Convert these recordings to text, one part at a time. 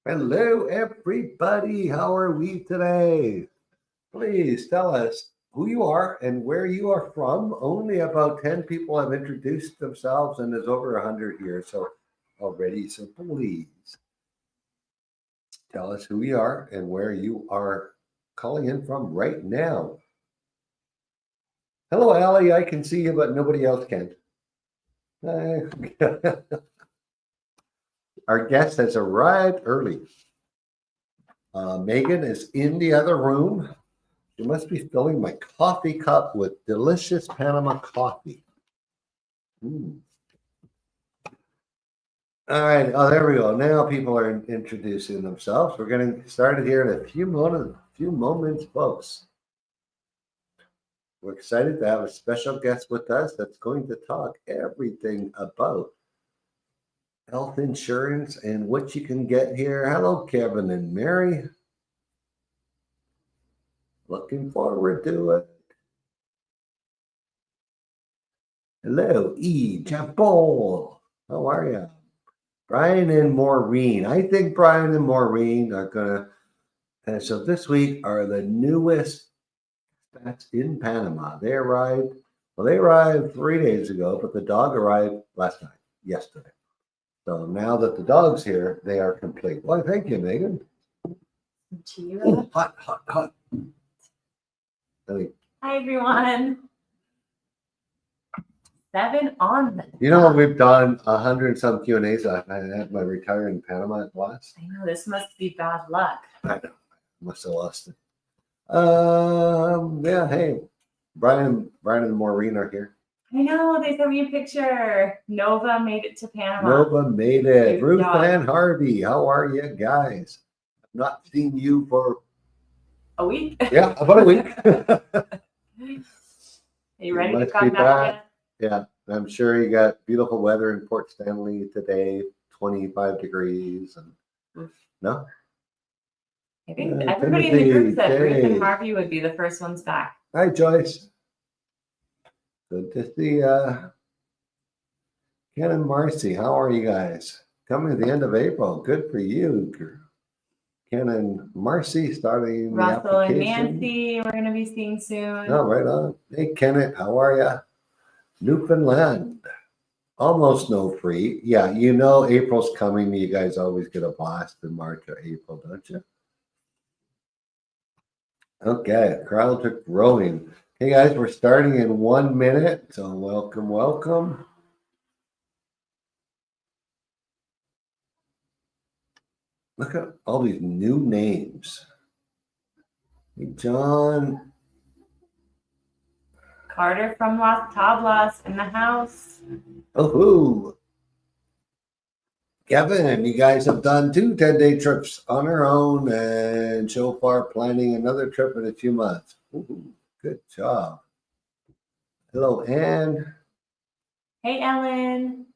Hello, everybody. How are we today? Please tell us who you are and where you are from. Only about 10 people have introduced themselves, and there's over 100 here so already. So please tell us who you are and where you are calling in from right now. Hello, Allie. I can see you, but nobody else can. Our guest has arrived early. Megan is in the other room. You must be filling my coffee cup with delicious Panama coffee. Mm. All right. Oh, there we go. Now people are introducing themselves. We're getting started here in a few moments, folks. We're excited to have a special guest with us that's going to talk everything about health insurance and what you can get here. Hello, Kevin and Mary. Looking forward to it. Hello, E. Japol. How are you? Brian and Maureen. I think Brian and Maureen are gonna. And so this week are the newest expats in Panama. They arrived. Well, they arrived 3 days ago, but the dog arrived last night, yesterday. So now that the dog's here, they are complete. Well, thank you, Megan. Ooh, hot, hot, hot. Hi, everyone. 7 on the You know what we've done 100 and some Q&As. I had my retire in Panama at last. I know this must be bad luck. I know. Must have lost it. Yeah, hey. Brian and Maureen are here. I know, they sent me a picture. Nova made it to Panama. Nova made it. Cute Ruth dog. and Harvey, how are you guys? I've not seen you for A week? yeah, about a week. Are you ready to Must come be back? Yeah, I'm sure you got beautiful weather in Port Stanley today, 25 degrees. And no? I think everybody in the group said Ruth and Harvey would be the first ones back. Hi, Joyce. Good to see Ken and Marcy. How are you guys? Coming to the end of April. Good for you. Ken and Marcy starting Russell the and application. Nancy, we're going to be seeing soon. Oh, right on. Hey, Kenneth, how are you? Newfoundland. Almost no free. Yeah, you know April's coming. You guys always get a blast in March or April, don't you? Okay, crowds are growing. Hey guys, we're starting in 1 minute, so welcome, welcome. Look at all these new names. Hey, John. Carter from Las Tablas in the house. Oh, Kevin, you guys have done 2 10-day trips on our own and so far planning another trip in a few months. Ooh, good job. Hello, Anne. Hey, Ellen.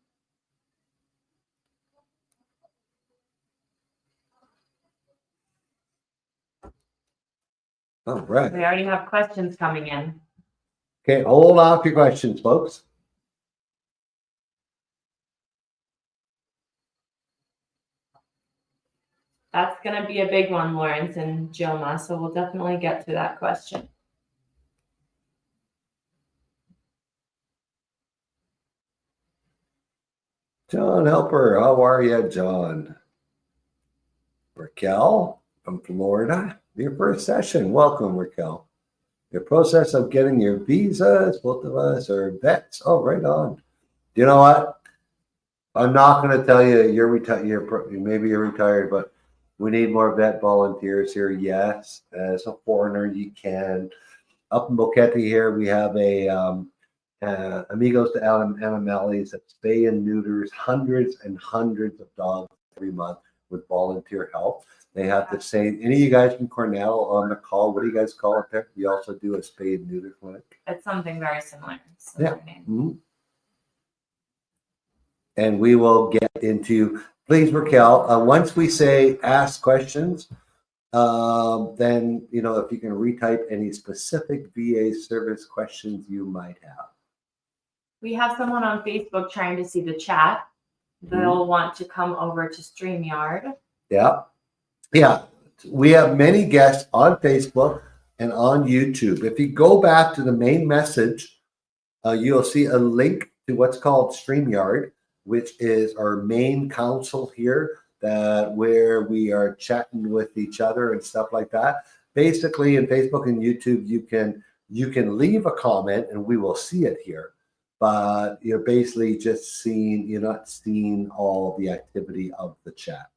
All right. We already have questions coming in. Okay, hold off your questions, folks. That's going to be a big one, Lawrence and Joma, so we'll definitely get to that question. John Helper, how are you, John? Raquel from Florida, your first session. Welcome, Raquel. The process of getting your visas, both of us are vets. Oh, right on. You know what? I'm not going to tell you you're retired. Maybe you're retired, but we need more vet volunteers here. Yes, as a foreigner, you can. Up in Boquete here, we have a Amigos de Animales that spay and neuters hundreds and hundreds of dogs every month with volunteer help. They have the same. Any of you guys from Cornell on the call? What do you guys call it there? We also do a spay and neuter clinic. It's something very similar. Yeah. Mm-hmm. And we will get into, please, Raquel, once we say ask questions, then, you know, if you can retype any specific VA service questions you might have. We have someone on Facebook trying to see the chat. they'll want to come over to StreamYard. Yeah. Yeah. We have many guests on Facebook and on YouTube. If you go back to the main message, you'll see a link to what's called StreamYard, which is our main console here, that where we are chatting with each other and stuff like that. Basically, in Facebook and YouTube, you can leave a comment and we will see it here. But you're basically you're not seeing all the activity of the chat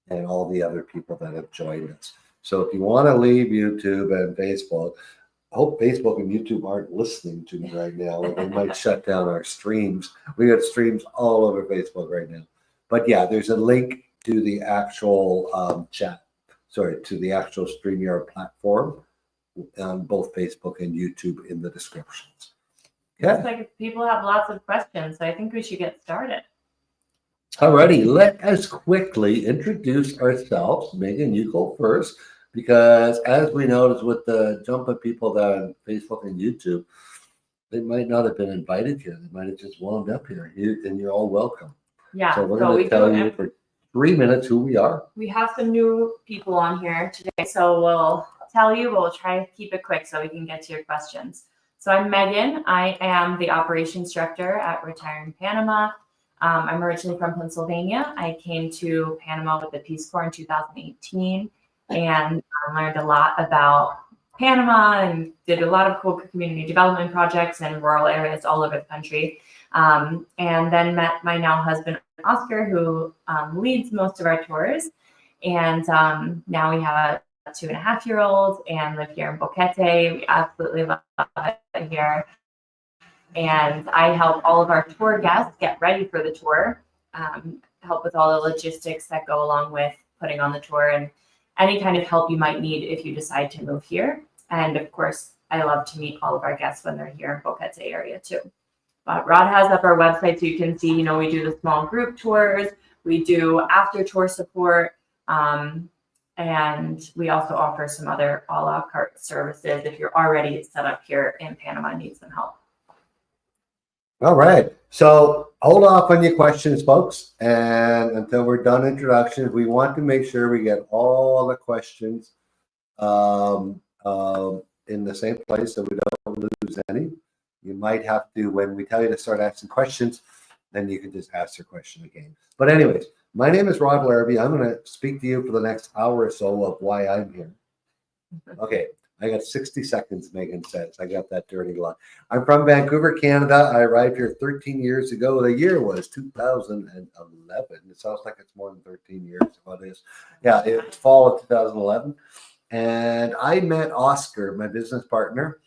and all the other people that have joined us. So if you want to leave YouTube and Facebook, I hope Facebook and YouTube aren't listening to me right now, or they might shut down our streams. We got streams all over Facebook right now. But yeah, there's a link to the actual to the actual StreamYard platform on both Facebook and YouTube in the descriptions. Looks like people have lots of questions, so I think we should get started. Alrighty, let us quickly introduce ourselves. Megan, you go first, because as we noticed with the jump of people that are on Facebook and YouTube, they might not have been invited here. They might have just wound up here, and you're all welcome. Yeah, so we're going to tell you for 3 minutes who we are. We have some new people on here today, so we'll tell you, but we'll try to keep it quick so we can get to your questions. So I'm Megan. I am the operations director at Retire in Panama. I'm originally from Pennsylvania. I came to Panama with the Peace Corps in 2018 and learned a lot about Panama and did a lot of cool community development projects in rural areas all over the country. And then met my now husband, Oscar, who leads most of our tours. And now we have a 2.5-year-old and live here in Boquete. We absolutely love it here. And I help all of our tour guests get ready for the tour, help with all the logistics that go along with putting on the tour and any kind of help you might need if you decide to move here. And of course, I love to meet all of our guests when they're here in Boquete area too. But Rod has up our website so you can see, we do the small group tours, we do after tour support, and we also offer some other a la carte services if you're already set up here in Panama and need some help. All right. So hold off on your questions, folks. And until we're done introductions, we want to make sure we get all the questions in the same place so we don't lose any. You might have to, when we tell you to start asking questions, then you can just ask your question again. But anyways, my name is Rod Larrabee. I'm going to speak to you for the next hour or so of why I'm here. Okay. I got 60 seconds, Megan says. I got that dirty luck. I'm from Vancouver, Canada. I arrived here 13 years ago. The year was 2011. It sounds like it's more than 13 years. What is? Yeah, it's fall of 2011. And I met Oscar, my business partner,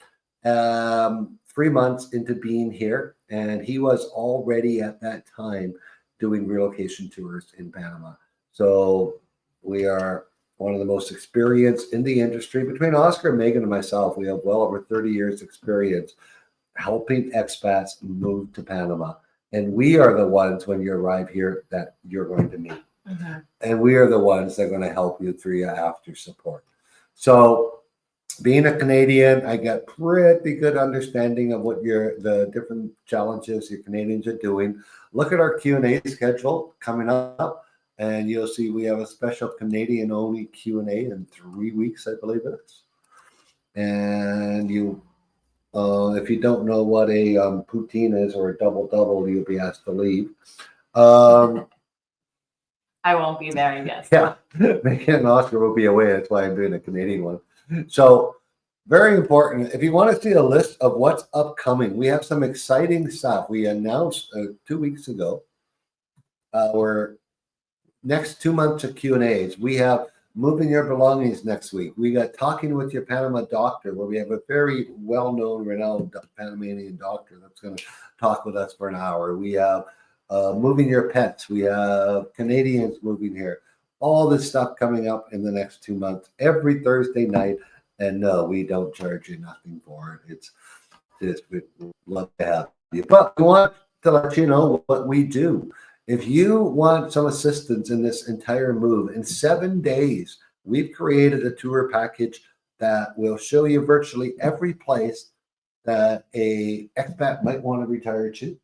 3 months into being here. And he was already at that time doing relocation tours in Panama. So we are one of the most experienced in the industry. Between Oscar, Megan, and myself, we have well over 30 years experience helping expats move to Panama. And we are the ones, when you arrive here, that you're going to meet. Mm-hmm. And we are the ones that are going to help you through your after support. So being a Canadian, I got pretty good understanding of what the different challenges your Canadians are doing. Look at our Q&A schedule coming up. And you'll see we have a special Canadian-only Q&A in 3 weeks, I believe it is. And if you don't know what a poutine is or a double-double, you'll be asked to leave. I won't be there, I guess. Yeah, Megan and Oscar will be away. That's why I'm doing a Canadian one. So very important. If you want to see a list of what's upcoming, we have some exciting stuff. We announced 2 weeks ago. We're next 2 months of Q&As. We have moving your belongings next week. We got talking with your Panama doctor, where we have a very well-known, renowned Panamanian doctor that's going to talk with us for an hour. We have moving your pets. We have Canadians moving here. All this stuff coming up in the next 2 months, every Thursday night. And no, we don't charge you nothing for it. It's just, we'd love to have you. But we want to let you know what we do. If you want some assistance in this entire move, in 7 days, we've created a tour package that will show you virtually every place that a expat might want to retire to.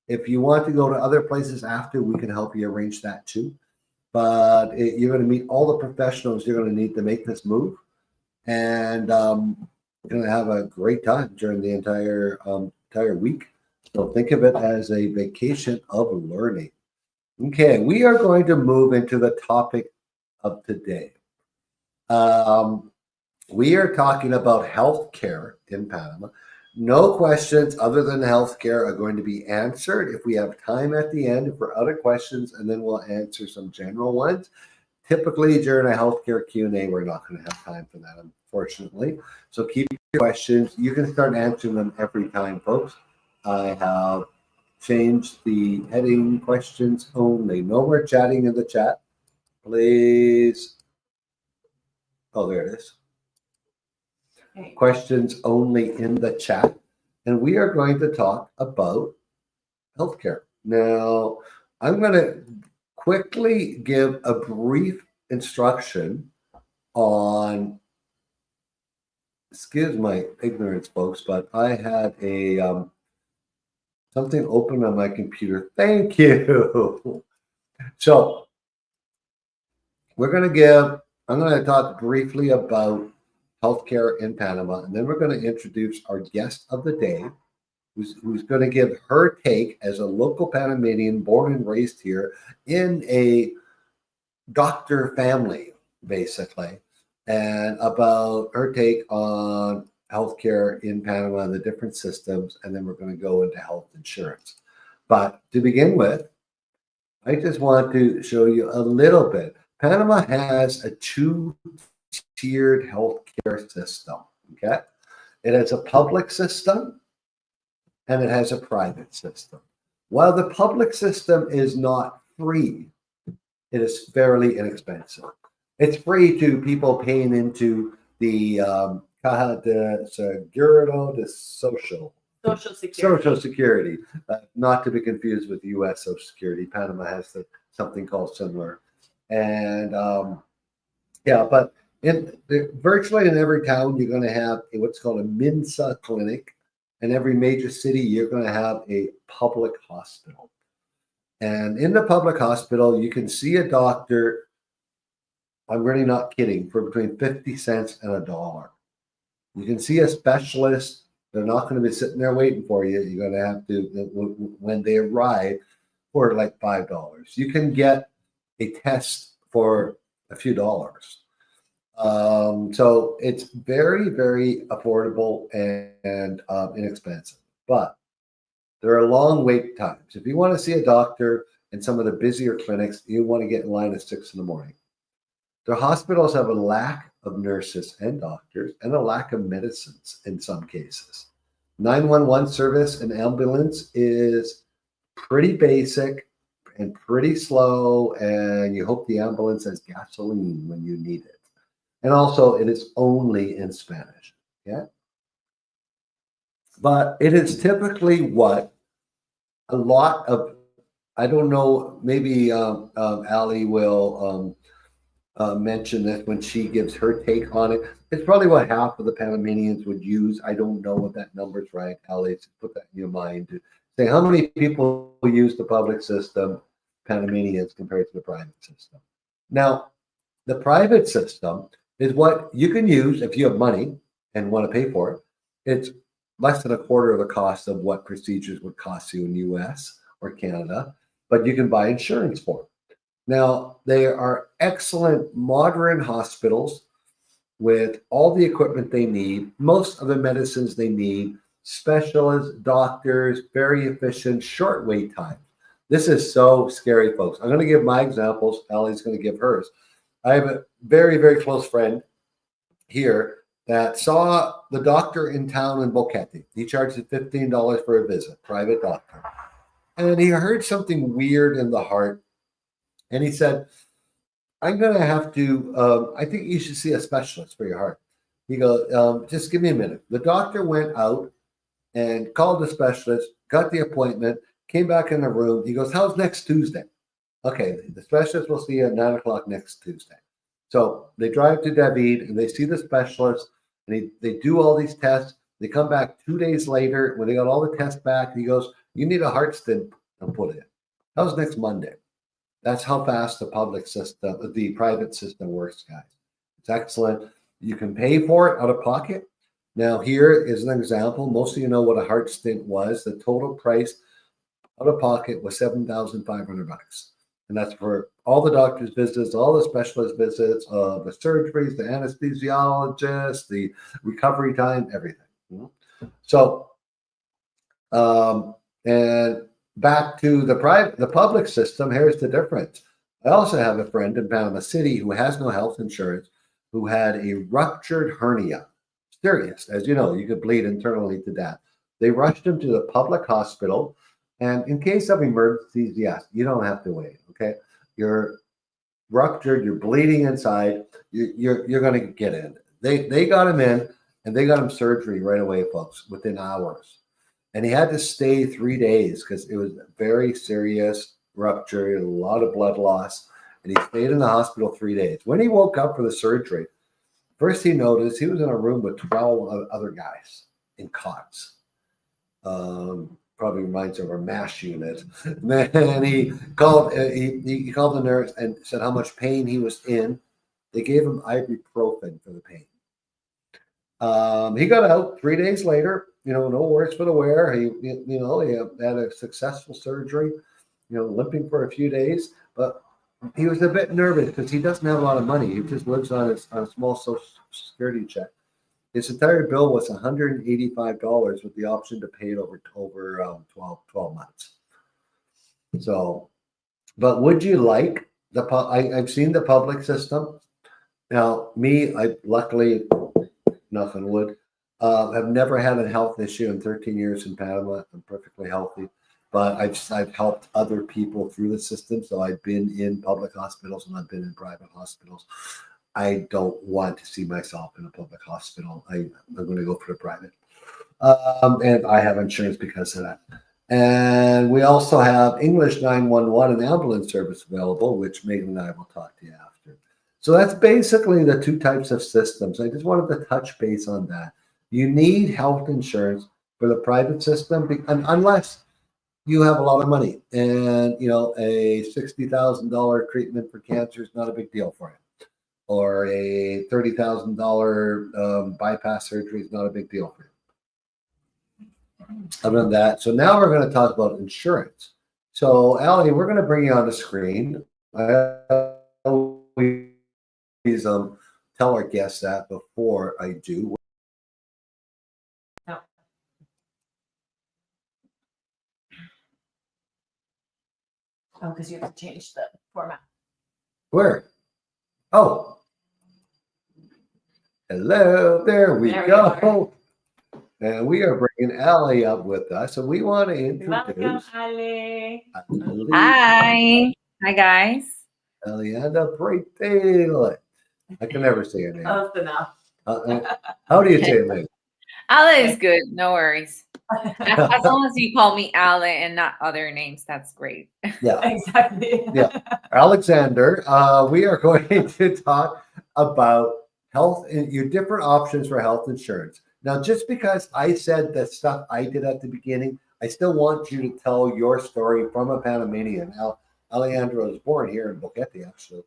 If you want to go to other places after, we can help you arrange that too. But you're going to meet all the professionals you're going to need to make this move, and you're going to have a great time during the entire week. So think of it as a vacation of learning. Okay, we are going to move into the topic of today. We are talking about healthcare in Panama. No questions other than healthcare are going to be answered. If we have time at the end for other questions, and then we'll answer some general ones. Typically during a healthcare Q&A, we're not going to have time for that, unfortunately. So keep your questions. You can start answering them every time, folks. I have changed the heading questions only. No more chatting in the chat, please. Oh, there it is. Okay. Questions only in the chat. And we are going to talk about healthcare. Now, I'm going to quickly give a brief instruction on, excuse my ignorance, folks, but I had a something open on my computer. Thank you. So I'm going to talk briefly about healthcare in Panama, and then we're going to introduce our guest of the day, who's going to give her take as a local Panamanian born and raised here in a doctor family, basically, and about her take on healthcare in Panama and the different systems, and then we're going to go into health insurance. But to begin with, I just want to show you a little bit. Panama has a two-tiered healthcare system, okay? It has a public system and it has a private system. While the public system is not free, it is fairly inexpensive. It's free to people paying into the Caja de Seguro de Social. Social Security, not to be confused with U.S. Social Security. Panama has something called similar. And but virtually in every town, you're going to have what's called a MINSA clinic. In every major city, you're going to have a public hospital. And in the public hospital, you can see a doctor, I'm really not kidding, for between 50 cents and $1. You can see a specialist. They're not going to be sitting there waiting for you. You're going to have to, when they arrive, for like $5. You can get a test for a few dollars. So it's very, very affordable and inexpensive. But there are long wait times. If you want to see a doctor in some of the busier clinics, you want to get in line at 6 in the morning. The hospitals have a lack of nurses and doctors and a lack of medicines in some cases. 911 service and ambulance is pretty basic and pretty slow, and you hope the ambulance has gasoline when you need it. And also, it is only in Spanish. Yeah. But it is typically what a lot of, I don't know, maybe Ali will mention this when she gives her take on it. It's probably what half of the Panamanians would use. I don't know what that number's right, Ali. So put that in your mind to say how many people use the public system, Panamanians, compared to the private system. Now, the private system is what you can use if you have money and want to pay for it. It's less than a quarter of the cost of what procedures would cost you in the US or Canada, but you can buy insurance for it. Now, they are excellent modern hospitals with all the equipment they need, most of the medicines they need, specialists, doctors, very efficient, short wait time. This is so scary, folks. I'm going to give my examples. Ali's going to give hers. I have a very, very close friend here that saw the doctor in town in Boquete. He charged $15 for a visit, private doctor. And he heard something weird in the heart. And he said, I'm going to have to, I think you should see a specialist for your heart. He goes, just give me a minute. The doctor went out and called the specialist, got the appointment, came back in the room. He goes, how's next Tuesday? Okay, the specialist will see you at 9 o'clock next Tuesday. So they drive to David and they see the specialist and they do all these tests. They come back 2 days later when they got all the tests back. He goes, You need a heart stent put in. How's next Monday? That's how fast the private system works, guys. It's excellent. You can pay for it out of pocket. Now, here is an example. Most of you know what a heart stent was. The total price out of pocket was $7,500. And that's for all the doctor's visits, all the specialist visits, the surgeries, the anesthesiologist, the recovery time, everything. So, and back to the public system, here's the difference. I also have a friend in Panama City who has no health insurance, who had a ruptured hernia. Serious. As you know, you could bleed internally to death. They rushed him to the public hospital. And in case of emergencies, yes, you don't have to wait. Okay. You're ruptured, you're bleeding inside, you're going to get in. They got him in and they got him surgery right away, folks, within hours. And he had to stay 3 days because it was a very serious rupture, a lot of blood loss. And he stayed in the hospital 3 days. When he woke up for the surgery, first he noticed he was in a room with 12 other guys in cots. Probably reminds of our MASH unit. And he called the nurse and said how much pain he was in. They gave him ibuprofen for the pain. He got out 3 days later. No worse for the wear. He had a successful surgery. Limping for a few days, but he was a bit nervous because he doesn't have a lot of money. He just lives on a small Social Security check. His entire bill was $185 with the option to pay it over 12 months. So, but would you like I've seen the public system. Now, I luckily, knock on wood, have never had a health issue in 13 years in Panama. I'm perfectly healthy, but I've helped other people through the system. So I've been in public hospitals and I've been in private hospitals. I don't want to see myself in a public hospital. I'm going to go for the private. And I have insurance because of that. And we also have English 911 and ambulance service available, which Megan and I will talk to you after. So that's basically the two types of systems. I just wanted to touch base on that. You need health insurance for the private system, unless you have a lot of money and, a $60,000 treatment for cancer is not a big deal for you. Or a $30,000 bypass surgery is not a big deal for you. Other than that, so now we're going to talk about insurance. So, Allie, we're going to bring you on the screen. I always tell our guests that before I do. No. Oh, because you have to change the format. Where? Oh. Hello, there we go. And we are bringing Allie up with us, and we want to introduce. Welcome, Allie. Hi. Hi, guys. Alianda Breitdale. I can never say her name. Close enough. How do you say it, Meg? Ale is good. No worries. As long as you call me Ale and not other names, that's great. Yeah. Exactly. Yeah. Alexander, we are going to talk about health and your different options for health insurance. Now, just because I said the stuff I did at the beginning, I still want you to tell your story from a Panamanian. Alejandra was born here in Boquete, actually.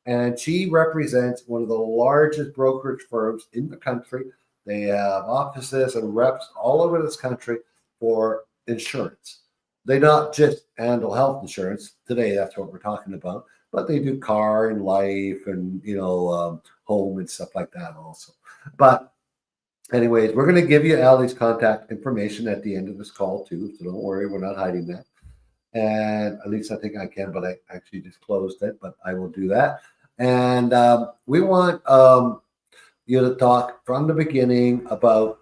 And she represents one of the largest brokerage firms in the country. They have offices and reps all over this country for insurance. They not just handle health insurance. Today, that's what we're talking about. But they do car and life and, home and stuff like that also. But anyways, we're going to give you Allie's contact information at the end of this call, too. So don't worry, we're not hiding that. And at least I think I can, but I actually just closed it, but I will do that. And we want you to talk from the beginning about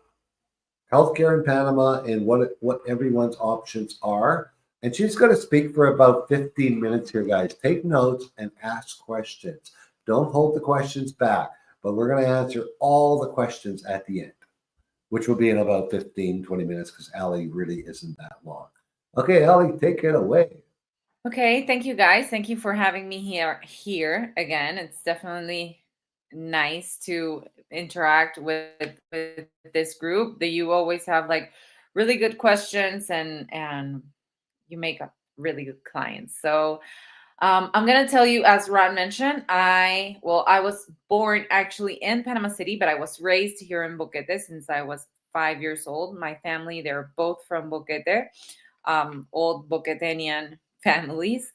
healthcare in Panama and what everyone's options are. And she's going to speak for about 15 minutes here, guys. Take notes and ask questions. Don't hold the questions back, but we're going to answer all the questions at the end, which will be in about 15, 20 minutes because Allie really isn't that long. Okay, Allie, take it away. Okay, thank you, guys. Thank you for having me here again. It's definitely nice to interact with this group. That you always have like really good questions, and you make a really good clients. So I'm gonna tell you, as Rod mentioned, I was born actually in Panama City, but I was raised here in Boquete since I was 5 years old. My family, they're both from Boquete, old Boquetenian families.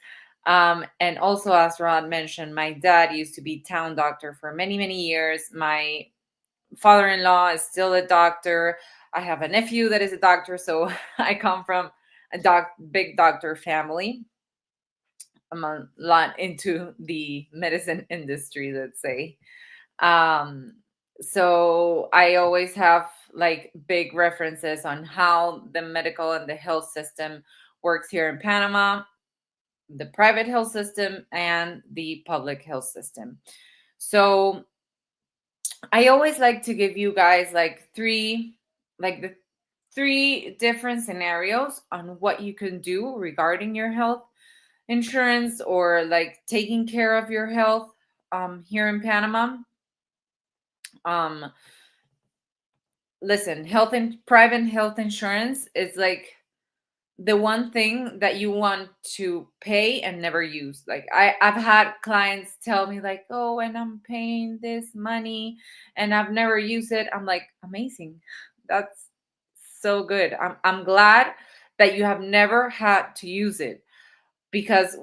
And also, as Rod mentioned, my dad used to be town doctor for many, many years. My father-in-law is still a doctor. I have a nephew that is a doctor, so I come from a big doctor family. I'm a lot into the medicine industry, let's say. Um, so I always have like big references on how the medical and the health system works here in Panama, the private health system and the public health system. So I always like to give you guys like the three different scenarios on what you can do regarding your health insurance or like taking care of your health here in Panama. Um, Listen, health and private health insurance is like the one thing that you want to pay and never use. Like I've had clients tell me like, oh, and I'm paying this money and I've never used it. I'm like, amazing. That's so good. I'm glad that you have never had to use it, because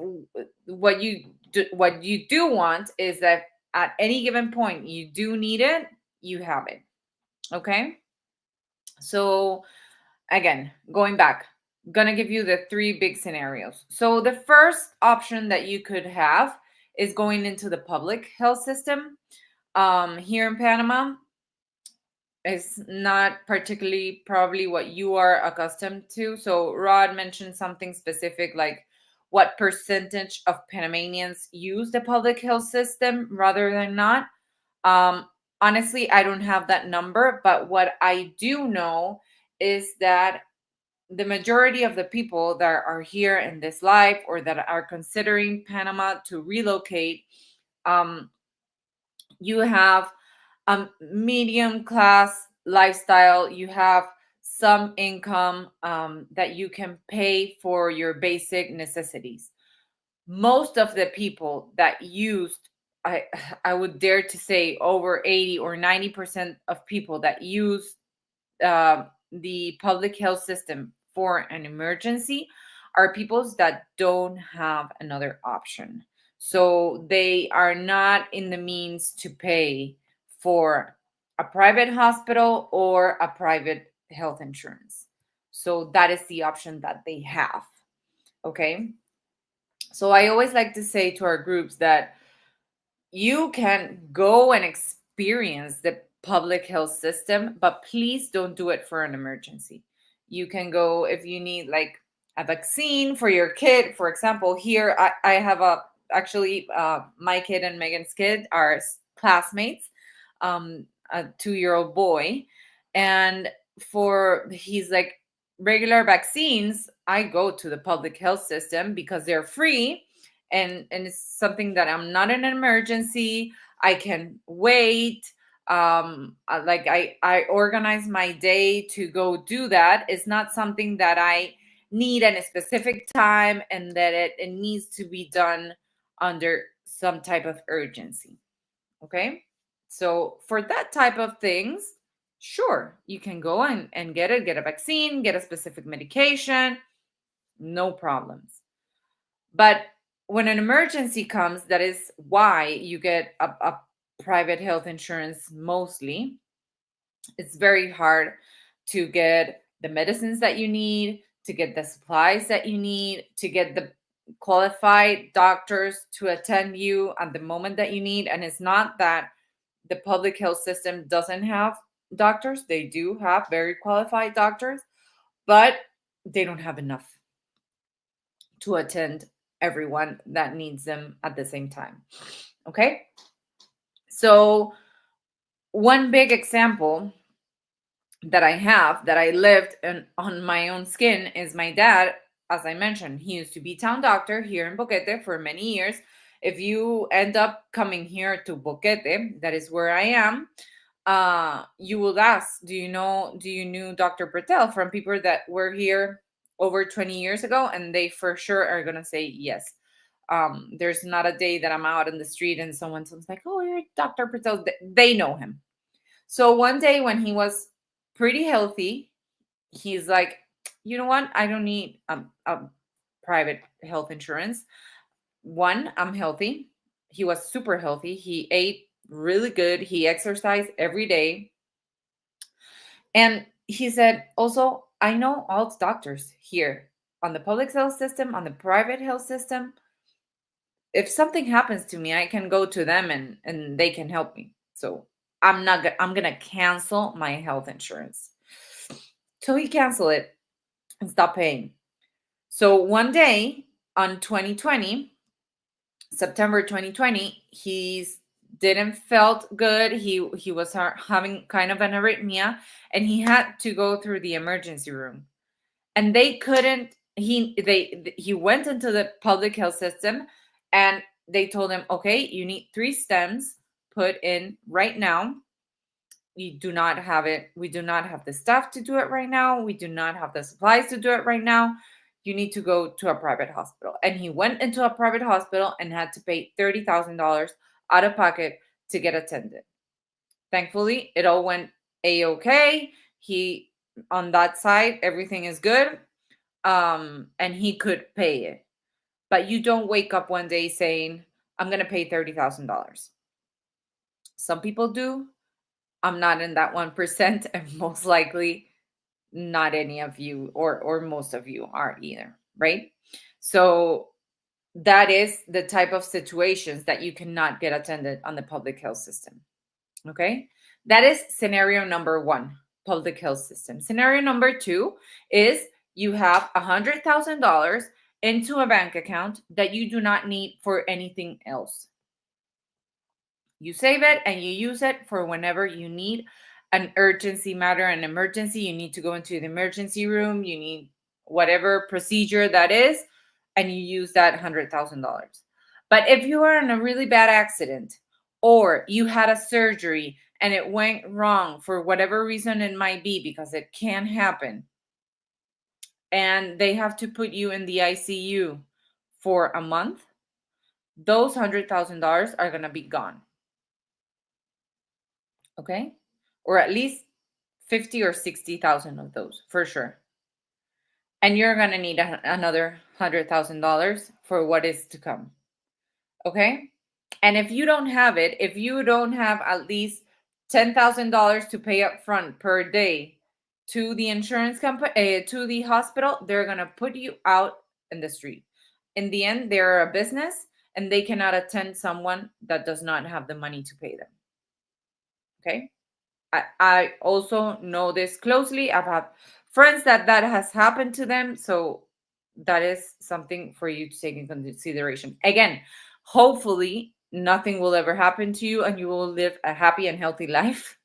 what you do want is that at any given point you do need it, you have it. Okay? So again, going back, gonna give you the three big scenarios. So the first option that you could have is going into the public health system. Here in Panama, it's not particularly probably what you are accustomed to. So Rod mentioned something specific, like what percentage of Panamanians use the public health system rather than not. Um, Honestly, I don't have that number, but what I do know is that the majority of the people that are here in this life or that are considering Panama to relocate, um, you have a medium class lifestyle, you have some income that you can pay for your basic necessities. Most of the people that used, I, I would dare to say over 80 or 90% of people that use the public health system for an emergency are peoples that don't have another option. So they are not in the means to pay for a private hospital or a private health insurance. So that is the option that they have. Okay. So I always like to say to our groups that you can go and experience the public health system, but please don't do it for an emergency. You can go if you need like a vaccine for your kid. For example, here I have my kid and Megan's kid are classmates, a 2-year-old boy, and for he's like regular vaccines, I go to the public health system because they're free, and it's something that I'm not in an emergency. I can wait. I organize my day to go do that. It's not something that I need at a specific time and that it needs to be done under some type of urgency. Okay. So for that type of things, sure, you can go and get a vaccine, get a specific medication, no problems. But when an emergency comes, that is why you get a private health insurance mostly. It's very hard to get the medicines that you need, to get the supplies that you need, to get the qualified doctors to attend you at the moment that you need. And it's not that the public health system doesn't have doctors, they do have very qualified doctors, but they don't have enough to attend everyone that needs them at the same time. Okay. So, one big example that I have that I lived on my own skin is my dad. As I mentioned, he used to be town doctor here in Boquete for many years. If you end up coming here to Boquete, that is where I am, you will ask, do you know Dr. Patel, from people that were here over 20 years ago? And they for sure are going to say yes. There's not a day that I'm out in the street and someone's like, oh, you're Dr. Patel. They know him. So one day when he was pretty healthy, he's like, you know what? I don't need a private health insurance. One, I'm healthy. He was super healthy. He ate really good. He exercised every day. And he said, also, I know all the doctors here on the public health system, on the private health system. If something happens to me, I can go to them and they can help me. So I'm going to cancel my health insurance. So he canceled it and stopped paying. So one day on 2020, September 2020, he didn't felt good. He was having kind of an arrhythmia, and he had to go through the emergency room. And they couldn't. He went into the public health system, and they told him, okay, you need 3 stents put in right now. We do not have it. We do not have the staff to do it right now. We do not have the supplies to do it right now. You need to go to a private hospital. And he went into a private hospital and had to pay $30,000 out of pocket to get attended. Thankfully, it all went a-okay. He, on that side, everything is good. And he could pay it. But you don't wake up one day saying, I'm going to pay $30,000. Some people do. I'm not in that 1%, and most likely not any of you or most of you are either, right? So that is the type of situations that you cannot get attended on the public health system. Okay? That is scenario number 1, public health system. Scenario number 2 is you have $100,000 into a bank account that you do not need for anything else. You save it and you use it for whenever you need an urgency matter, an emergency. You need to go into the emergency room. You need whatever procedure that is, and you use that $100,000. But if you are in a really bad accident, or you had a surgery and it went wrong for whatever reason it might be, because it can happen, and they have to put you in the ICU for a month, those $100,000 are going to be gone. Okay? Or at least 50 or 60,000 of those for sure. And you're going to need another $100,000 for what is to come. Okay? And if you don't have it, if you don't have at least $10,000 to pay up front per day to the insurance company, to the hospital, they're going to put you out in the street. In the end, they're a business and they cannot attend someone that does not have the money to pay them. Okay. I also know this closely. I've had friends that has happened to them. So that is something for you to take in consideration. Again, hopefully nothing will ever happen to you and you will live a happy and healthy life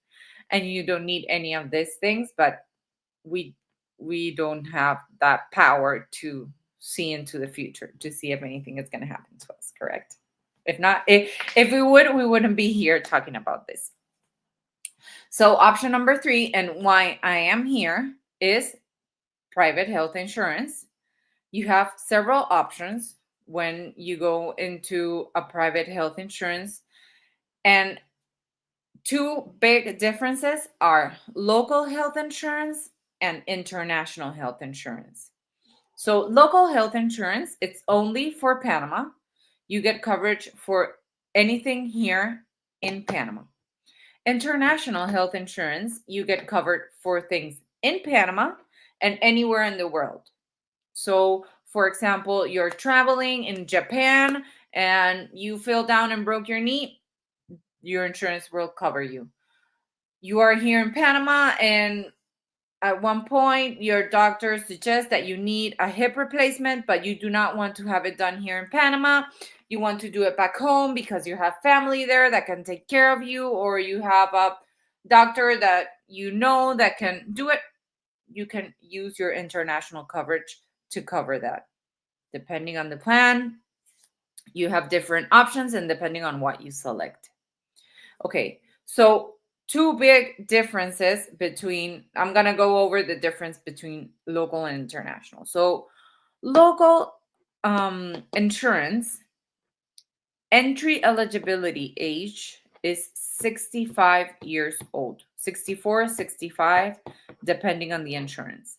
and you don't need any of these things. But we don't have that power to see into the future, to see if anything is going to happen to us, correct? If not, if we would, we wouldn't be here talking about this. So option number 3, and why I am here, is private health insurance. You have several options when you go into a private health insurance. And 2 big differences are local health insurance and international health insurance. So local health insurance, it's only for Panama. You get coverage for anything here in Panama. International health insurance, you get covered for things in Panama and anywhere in the world. So, for example, you're traveling in Japan and you fell down and broke your knee, your insurance will cover you. You are here in Panama and at one point your doctor suggests that you need a hip replacement, but you do not want to have it done here in Panama. You want to do it back home because you have family there that can take care of you, or you have a doctor that you know that can do it. You can use your international coverage to cover that. Depending on the plan, you have different options and depending on what you select. Okay, so two big differences between, I'm going to go over the difference between local and international. So local insurance entry eligibility age is 65 years old, 64, 65, depending on the insurance.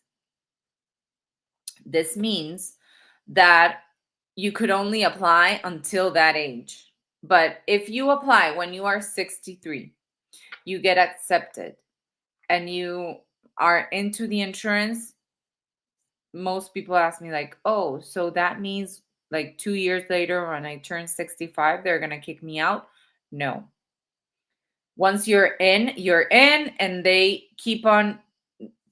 This means that you could only apply until that age. But if you apply when you are 63, you get accepted and you are into the insurance, most people ask me like, oh, so that means like 2 years later when I turn 65, they're going to kick me out? No. Once you're in, and they keep on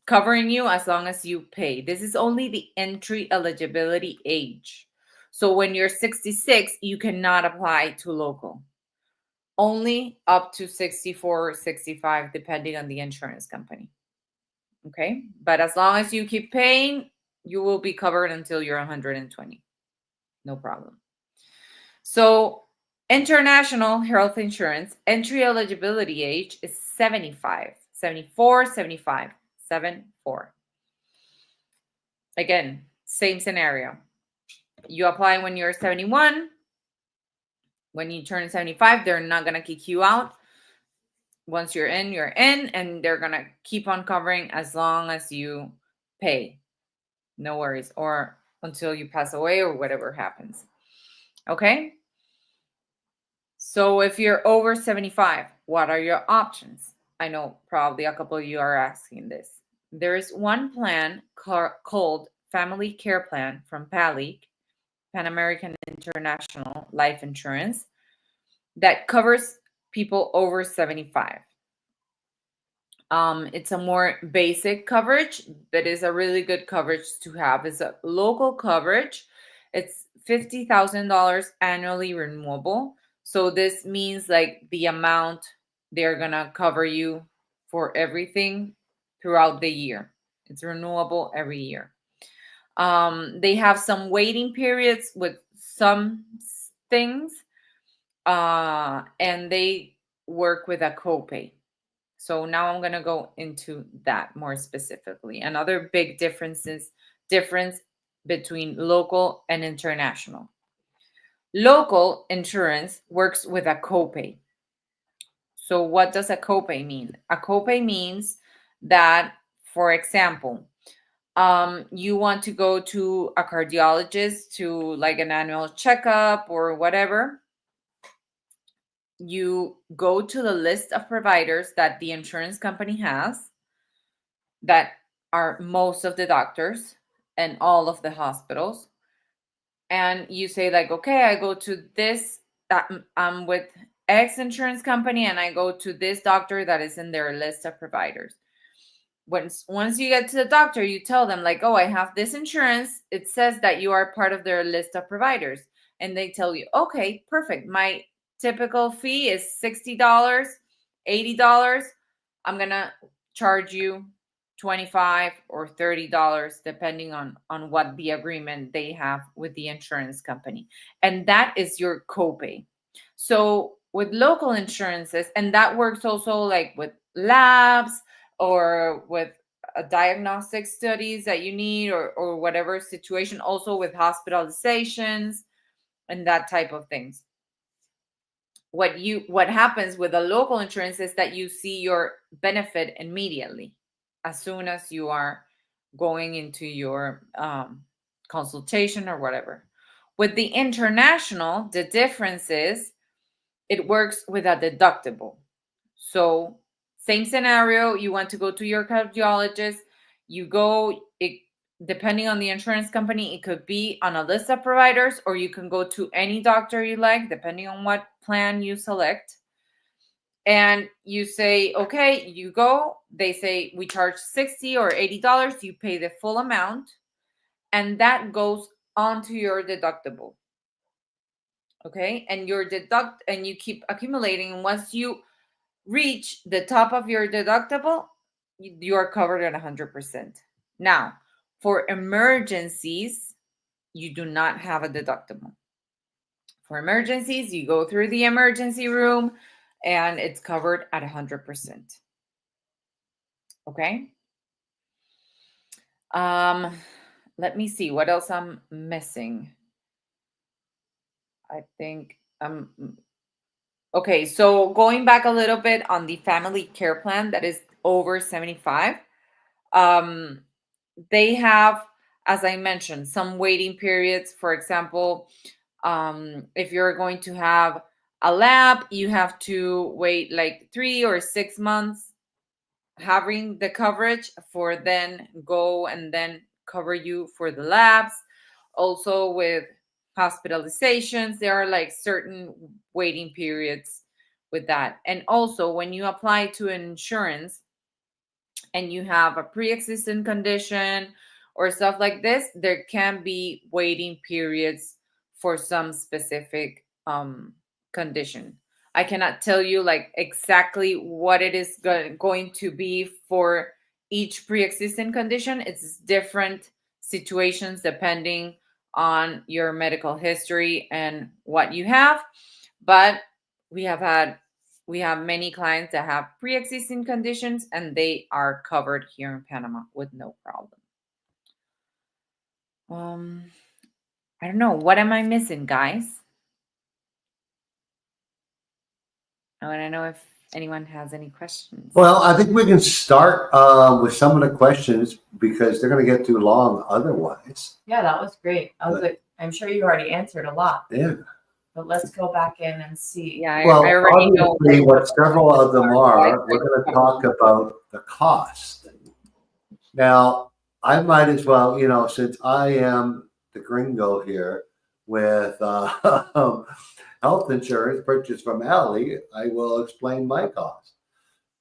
covering you as long as you pay. This is only the entry eligibility age. So when you're 66, you cannot apply to local. Only up to 64 or 65, depending on the insurance company. Okay? But as long as you keep paying, you will be covered until you're 120. No problem. So international health insurance entry eligibility age is 75, 74, 75, 74. Again, same scenario. You apply when you're 71. When you turn 75, they're not going to kick you out. Once you're in, and they're going to keep on covering as long as you pay. No worries. Or until you pass away or whatever happens. Okay? So if you're over 75, what are your options? I know probably a couple of you are asking this. There is one plan called Family Care Plan from PALIC, Pan American International Life Insurance, that covers people over 75. It's a more basic coverage, but is a really good coverage to have. It's a local coverage. It's $50,000 annually renewable. So this means like the amount they're gonna cover you for everything throughout the year. It's renewable every year. They have some waiting periods with some things, and they work with a copay. So now I'm going to go into that more specifically. Another big difference between local and international. Local insurance works with a copay. So what does a copay mean? A copay means that, for example, you want to go to a cardiologist to like an annual checkup or whatever. You go to the list of providers that the insurance company has, that are most of the doctors and all of the hospitals, and you say like, okay, I go to this, I'm with X insurance company, and I go to this doctor that is in their list of providers. Once you get to the doctor, you tell them like, oh, I have this insurance, it says that you are part of their list of providers, and they tell you, okay, perfect, my typical fee is $60, $80. I'm gonna charge you $25 or $30, depending on what the agreement they have with the insurance company, and that is your copay. So with local insurances, and that works also like with labs or with diagnostic studies that you need, or whatever situation, also with hospitalizations and that type of things. What happens with a local insurance is that you see your benefit immediately as soon as you are going into your consultation or whatever. With the international, the difference is it works with a deductible. So same scenario, you want to go to your cardiologist, you go, depending on the insurance company, it could be on a list of providers, or you can go to any doctor you like, depending on what plan you select. And you say, okay, you go, they say, we charge $60 or $80, you pay the full amount, and that goes onto your deductible. Okay, and and you keep accumulating, and once you reach the top of your deductible, you are covered at 100%. Now, for emergencies, you do not have a deductible. For emergencies, you go through the emergency room and it's covered at 100%. Okay. Let me see what else I'm missing. I think okay, so going back a little bit on the family care plan that is over 75, they have, as I mentioned, some waiting periods. For example, if you're going to have a lab, you have to wait like 3 or 6 months having the coverage for then go and then cover you for the labs. Also with hospitalizations, there are like certain waiting periods with that. And also when you apply to an insurance and you have a pre-existing condition or stuff like this, there can be waiting periods for some specific condition. I cannot tell you like exactly what it is going to be for each pre-existing condition. It's different situations depending on your medical history and what you have. But we have many clients that have pre-existing conditions and they are covered here in Panama with no problem. I don't know. What am I missing, guys? I want to know if anyone has any questions. Well, I think we can start with some of the questions because they're going to get too long otherwise. Yeah, that was great. I'm sure you already answered a lot, Yeah. but let's go back in and see. Yeah, Well, I already know. obviously, what several of them are, we're going to talk about the cost. Now, I might as well, since I am the gringo here with health insurance purchased from Allie, I will explain my cost.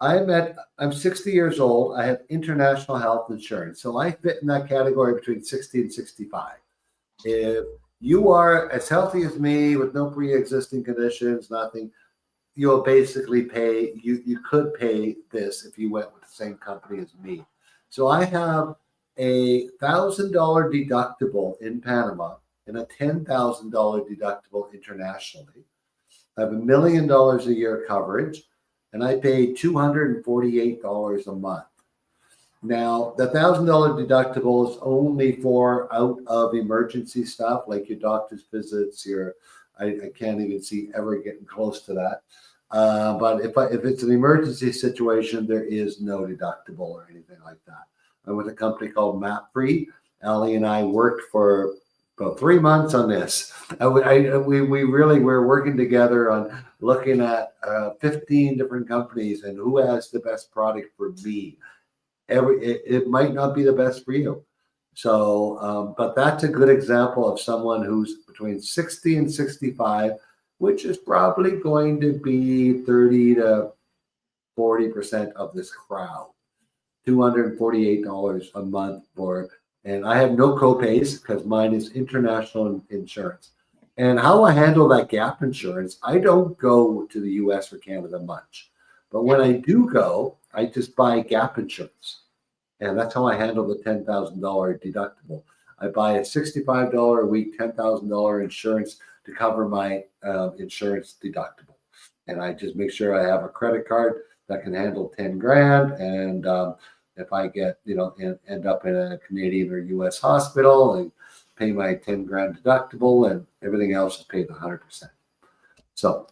I'm 60 years old. I have international health insurance. So I fit in that category between 60 and 65. If you are as healthy as me with no pre-existing conditions, nothing, you'll basically pay, you could pay this if you went with the same company as me. So I have a $1,000 deductible in Panama and a $10,000 deductible internationally. I have $1 million a year coverage, and I pay $248 a month. Now, the $1,000 deductible is only for out of emergency stuff like your doctor's visits. I can't even see ever getting close to that. But if it's an emergency situation, there is no deductible or anything like that. I'm with a company called MapFree. Allie and I worked for about 3 months on this. We're working together on looking at 15 different companies and who has the best product for me. It might not be the best for you. So, but that's a good example of someone who's between 60 and 65, which is probably going to be 30 to 40% of this crowd. $248 a month and I have no copays because mine is international insurance. And how I handle that gap insurance, I don't go to the US or Canada much. But when I do go, I just buy gap insurance. And that's how I handle the $10,000 deductible. I buy a $65 a week, $10,000 insurance to cover my insurance deductible. And I just make sure I have a credit card that can handle 10 grand. And if I get, end up in a Canadian or US hospital and pay my 10 grand deductible and everything else is paid 100%. So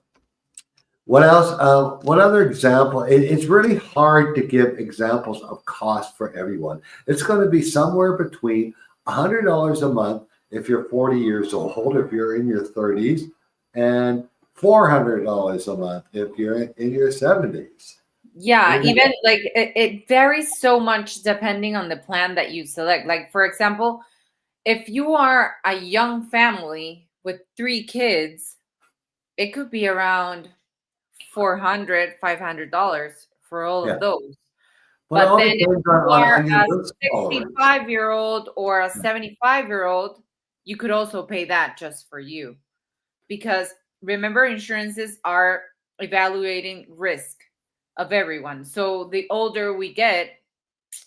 what else? What other example? It's really hard to give examples of cost for everyone. It's going to be somewhere between $100 a month if you're 40 years old, if you're in your 30s, and $400 a month if you're in your 70s. Yeah, even like it varies so much depending on the plan that you select. Like, for example, if you are a young family with 3 kids, it could be around $400, $500 for all of those. But then if you are a 65-year-old or a 75-year-old, you could also pay that just for you. Because remember, insurances are evaluating risk of everyone. So the older we get,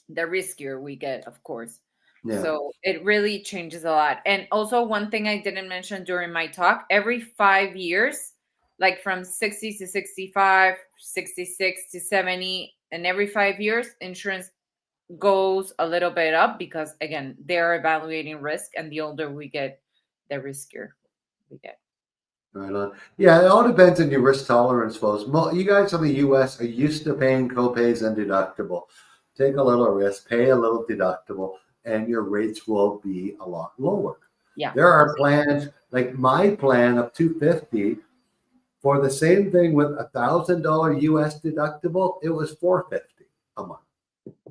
the riskier we get, of course. Yeah. So it really changes a lot. And also one thing I didn't mention during my talk, every 5 years, like from 60 to 65, 66 to 70, and every 5 years, insurance goes a little bit up because again, they're evaluating risk, and the older we get, the riskier we get. Right on. Yeah, it all depends on your risk tolerance, folks. You guys in the U.S. are used to paying copays and deductible. Take a little risk, pay a little deductible, and your rates will be a lot lower. Yeah. There are plans like my plan of $250 for the same thing with $1,000 US deductible. It was $450 a month.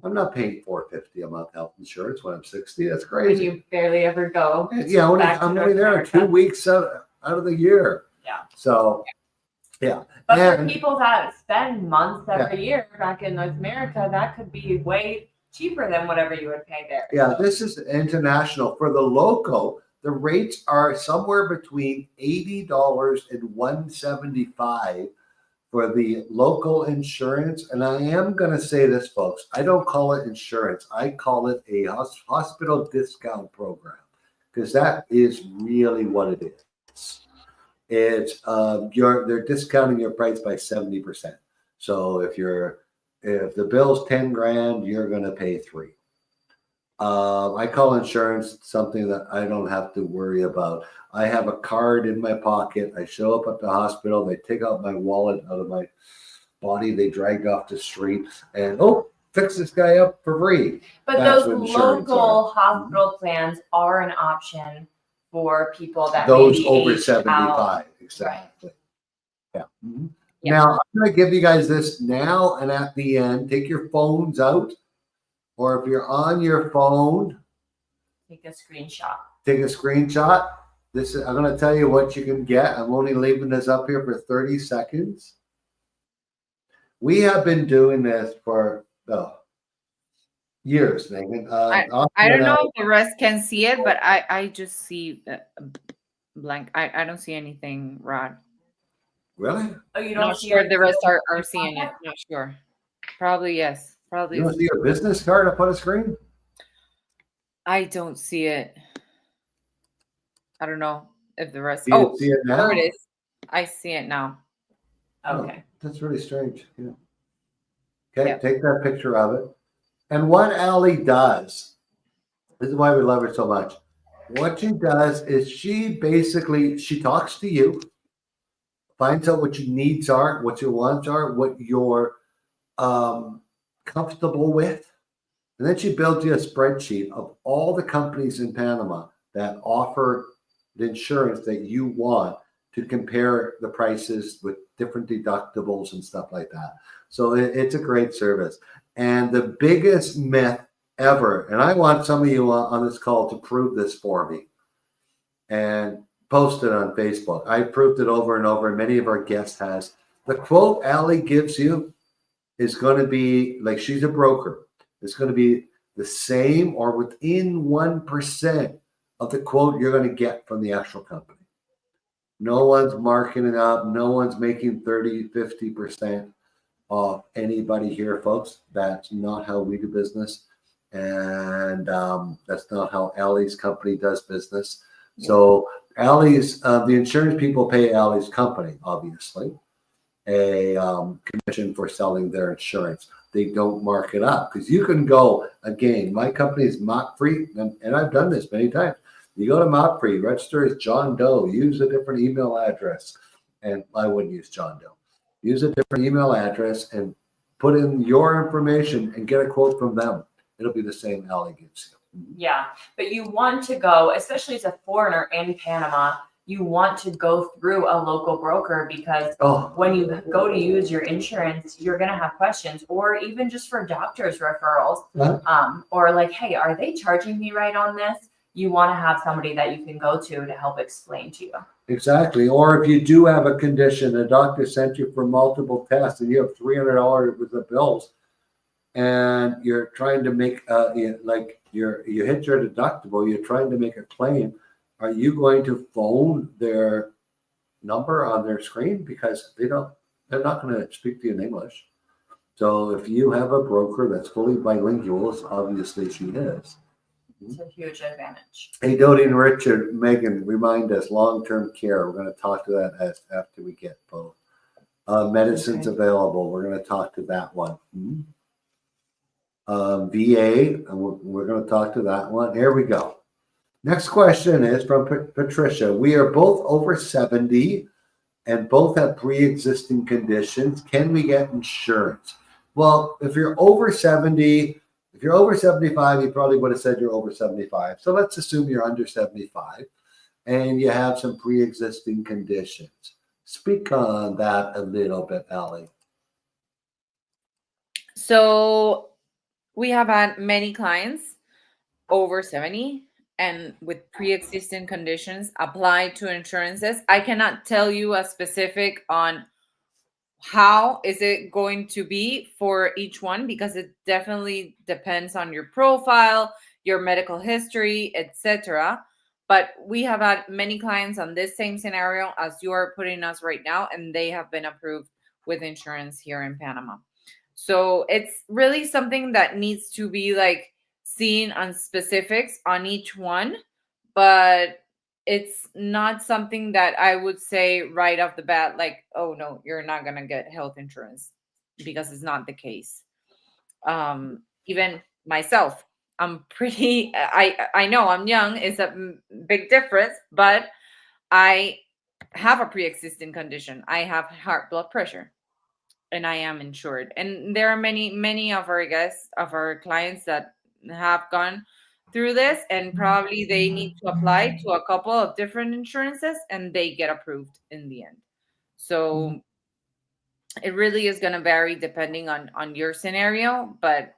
I'm not paying $450 a month health insurance when I'm 60. That's When crazy. you barely ever go. Yeah, I'm only there America. 2 weeks out of the year. Yeah. So, yeah. But for And people that spend months every year back in North America, that could be way cheaper than whatever you would pay there. yeah, this is international. For the local, the rates are somewhere between $80 and $175 for the local insurance. And I am going to say this, folks. I don't call it insurance. I call it a hospital discount program, because that is really what it is. It's they're discounting your price by 70%. So if the bill's 10 grand, you're going to pay 3. I call insurance something that I don't have to worry about. I have a card in my pocket. I show up at the hospital. They take out my wallet out of my body. They drag off the street and, fix this guy up for free. But That's those what insurance local hospital plans are an option for people that Those maybe over age 75. out. Exactly. Yeah. Mhm. Yeah. Now, I'm going to give you guys this now and at the end. Take your phones out, or if you're on your phone, Take a screenshot. take a screenshot. I'm going to tell you what you can get. I'm only leaving this up here for 30 seconds. We have been doing this for years, Megan. I don't know if the rest can see it, but I just see blank. I don't see anything, Rod. Really? Oh, you don't Not see sure it? the rest are seeing it. Not sure. Probably yes. Probably. You don't see your business card up on the screen? I don't see it. I don't know if the rest. Do you see it now? There it is. I see it now. Okay. That's really strange. Yeah. Okay, Yeah. take that picture of it. And what Allie does, this is why we love her so much. What she does is she talks to you, finds out what your needs are, what your wants are, what you're comfortable with. And then she builds you a spreadsheet of all the companies in Panama that offer the insurance that you want, to compare the prices with different deductibles and stuff like that. So it's a great service. And the biggest myth ever, and I want some of you on this call to prove this for me and post it on Facebook. I proved it over and over, and many of our guests has. The quote Allie gives you is going to be, like, she's a broker. It's going to be the same or within 1% of the quote you're going to get from the actual company. No one's marking it up. No one's making 30, 50% off anybody here, folks. That's not how we do business. And that's not how Allie's company does business. So Allie's, the insurance people pay Allie's company, obviously, a commission for selling their insurance. They don't mark it up, because you can go, again, my company is mock free, and I've done this many times. You go to Mopfree, register as John Doe, use a different email address. And I wouldn't use John Doe. Use a different email address and put in your information and get a quote from them. It'll be the same Allie gives you. Yeah, but you want to go, especially as a foreigner in Panama, you want to go through a local broker, because when you go to use your insurance, you're going to have questions, or even just for doctor's referrals, or like, hey, are they charging me right on this? You want to have somebody that you can go to help explain to you. Exactly. Or if you do have a condition, a doctor sent you for multiple tests and you have $300 worth of bills, and you're trying to make you hit your deductible, you're trying to make a claim. Are you going to phone their number on their screen? Because they're not going to speak to you in English. So if you have a broker that's fully bilingual, as obviously she is, It's a huge advantage. Hey, Dodie and Richard, Megan, remind us long-term care. We're going to talk to that after we get both. Medicines available. We're going to talk to that one. VA, and we're going to talk to that one. Here we go. Next question is from Patricia. We are both over 70 and both have pre-existing conditions. Can we get insurance? Well, if you're over 70, if you're over 75, you probably would have said you're over 75. So let's assume you're under 75 and you have some pre-existing conditions. Speak on that a little bit, Allie. So we have had many clients over 70 and with pre-existing conditions applied to insurances. I cannot tell you a specific on how is it going to be for each one, because it definitely depends on your profile, your medical history, etc. But we have had many clients on this same scenario as you are putting us right now, and they have been approved with insurance here in Panama. So it's really something that needs to be like seen on specifics on each one, but it's not something that I would say right off the bat, like, oh no, you're not going to get health insurance, because it's not the case. Even myself, I'm pretty, I know I'm young, it's a big difference, but I have a pre-existing condition. I have heart blood pressure and I am insured. And there are many of our guests, of our clients that have gone through this, and probably they need to apply to a couple of different insurances and they get approved in the end. So it really is going to vary depending on your scenario, but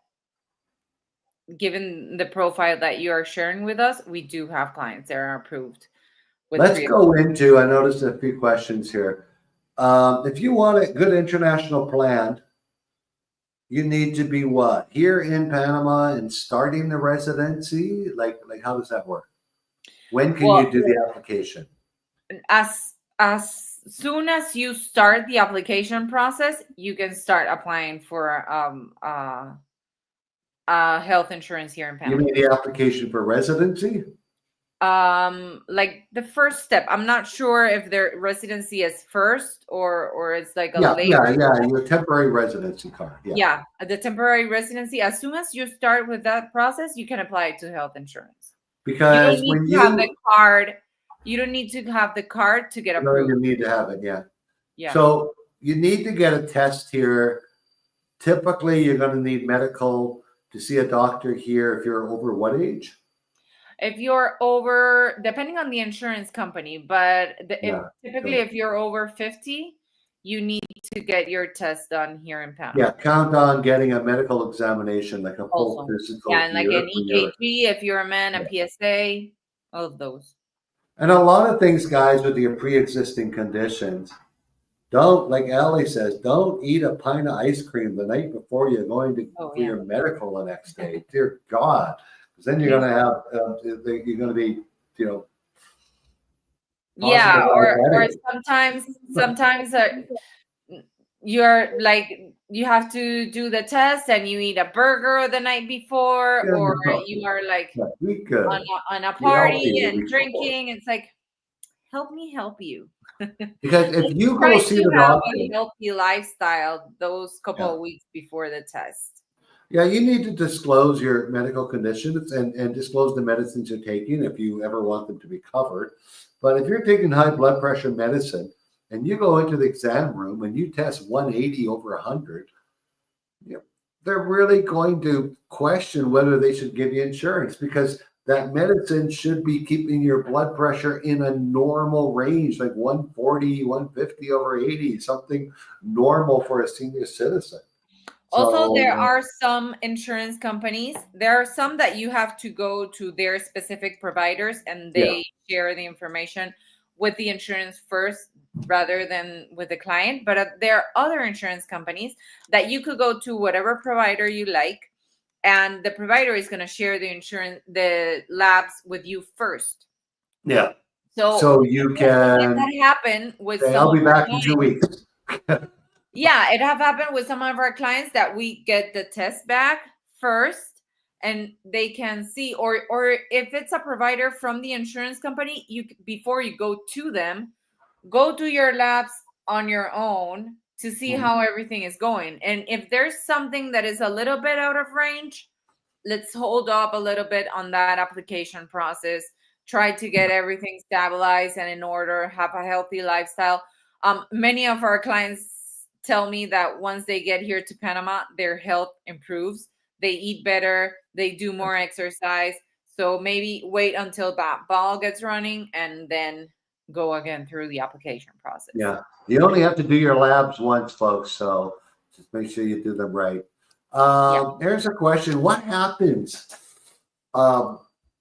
given the profile that you are sharing with us, we do have clients that are approved. Let's go into, I noticed a few questions here. If you want a good international plan, you need to be what? Here in Panama and starting the residency? Like how does that work? When can you do the application? As soon as you start the application process, you can start applying for health insurance here in Panama. You mean the application for residency? Like the first step. I'm not sure if their residency is first or it's like a later. Your temporary residency card. Yeah, the temporary residency. As soon as you start with that process, you can apply to health insurance. Because you don't need to have the card. You don't need to have the card to get approved. You need to have it, yeah. So you need to get a test here. Typically, you're going to need medical to see a doctor here if you're over what age? If you're over, depending on the insurance company, but typically if you're over 50, you need to get your test done here in Panama. Yeah, count on getting a medical examination, like a full physical. Yeah, and like an EKG if you're a man, a PSA, all of those. And a lot of things, guys, with your pre-existing conditions, don't, like Allie says, don't eat a pint of ice cream the night before you're going to for your medical the next day. Dear God. Because then you're going to have, you're going to be, or sometimes you're like, you have to do the test and you eat a burger the night before, or you are like on a party and drinking. It's like, help me help you. Because if you go see the doctor, a healthy lifestyle those couple of weeks before the test. Yeah, you need to disclose your medical conditions and disclose the medicines you're taking if you ever want them to be covered. But if you're taking high blood pressure medicine and you go into the exam room and you test 180 over 100, they're really going to question whether they should give you insurance, because that medicine should be keeping your blood pressure in a normal range, like 140, 150 over 80, something normal for a senior citizen. Also, there are some insurance companies. There are some that you have to go to their specific providers and they share the information with the insurance first rather than with the client. But there are other insurance companies that you could go to whatever provider you like, and the provider is going to share the labs with you first. Yeah. So you can. That happen with. I'll be back in 2 weeks. Yeah, it have happened with some of our clients that we get the test back first, and they can see, or if it's a provider from the insurance company, before you go to them, go do your labs on your own to see how everything is going. And if there's something that is a little bit out of range, let's hold up a little bit on that application process. Try to get everything stabilized and in order, have a healthy lifestyle. Many of our clients tell me that once they get here to Panama, their health improves. They eat better, they do more exercise. So maybe wait until that ball gets running and then go again through the application process. Yeah. You only have to do your labs once, folks. So just make sure you do them right. Here's a question. What happens,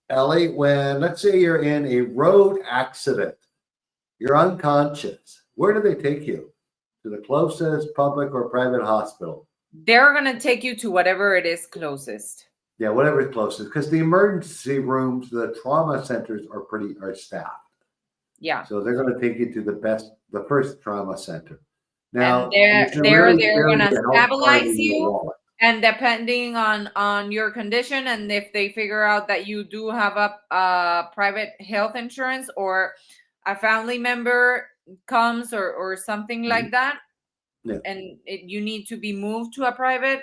Ellie, when, let's say you're in a road accident, you're unconscious, where do they take you? To the closest public or private hospital? They're going to take you to whatever it is closest. Yeah, whatever is closest, because the emergency rooms, the trauma centers are staffed. Yeah. So they're going to take you to the first trauma center. Now, and they're going to stabilize you. And depending on your condition, and if they figure out that you do have a private health insurance, or a family member comes or something like that, and you need to be moved to a private,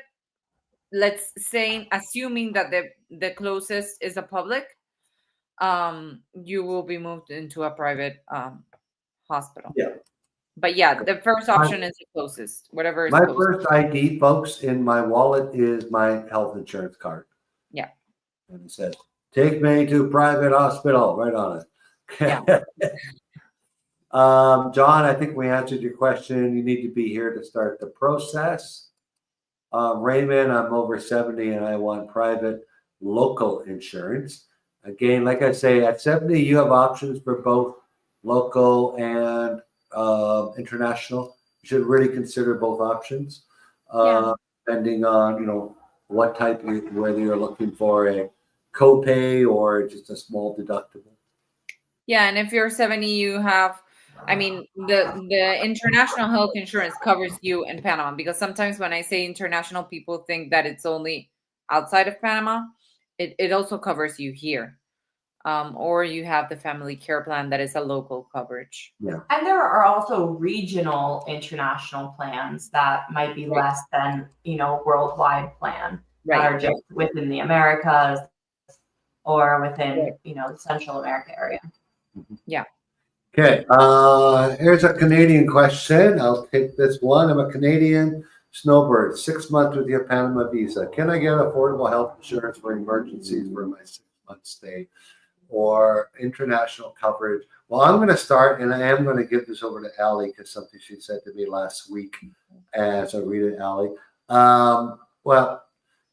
let's say, assuming that the closest is a public, you will be moved into a private hospital. Yeah. But yeah, the first option is the closest, whatever is my closest. First ID, folks, in my wallet is my health insurance card. Yeah. And it says, take me to private hospital, right on it. Yeah. John, I think we answered your question. You need to be here to start the process. Raymond, I'm over 70 and I want private local insurance. Again, like I say, at 70, you have options for both local and international. You should really consider both options, depending on what type, whether you're looking for a copay or just a small deductible. Yeah, and if you're 70, you have, the international health insurance covers you in Panama, because sometimes when I say international, people think that it's only outside of Panama. It also covers you here. Or you have the family care plan that is a local coverage. Yeah. And there are also regional international plans that might be less than, worldwide plan that are just within the Americas or within, the Central America area. Yeah. Okay. Here's a Canadian question. I'll take this one. I'm a Canadian snowbird, 6 months with your Panama visa. Can I get affordable health insurance for emergencies for my 6-month stay or international coverage? Well, I'm going to start, and I am going to give this over to Allie because something she said to me last week. As I read it, Allie. Well,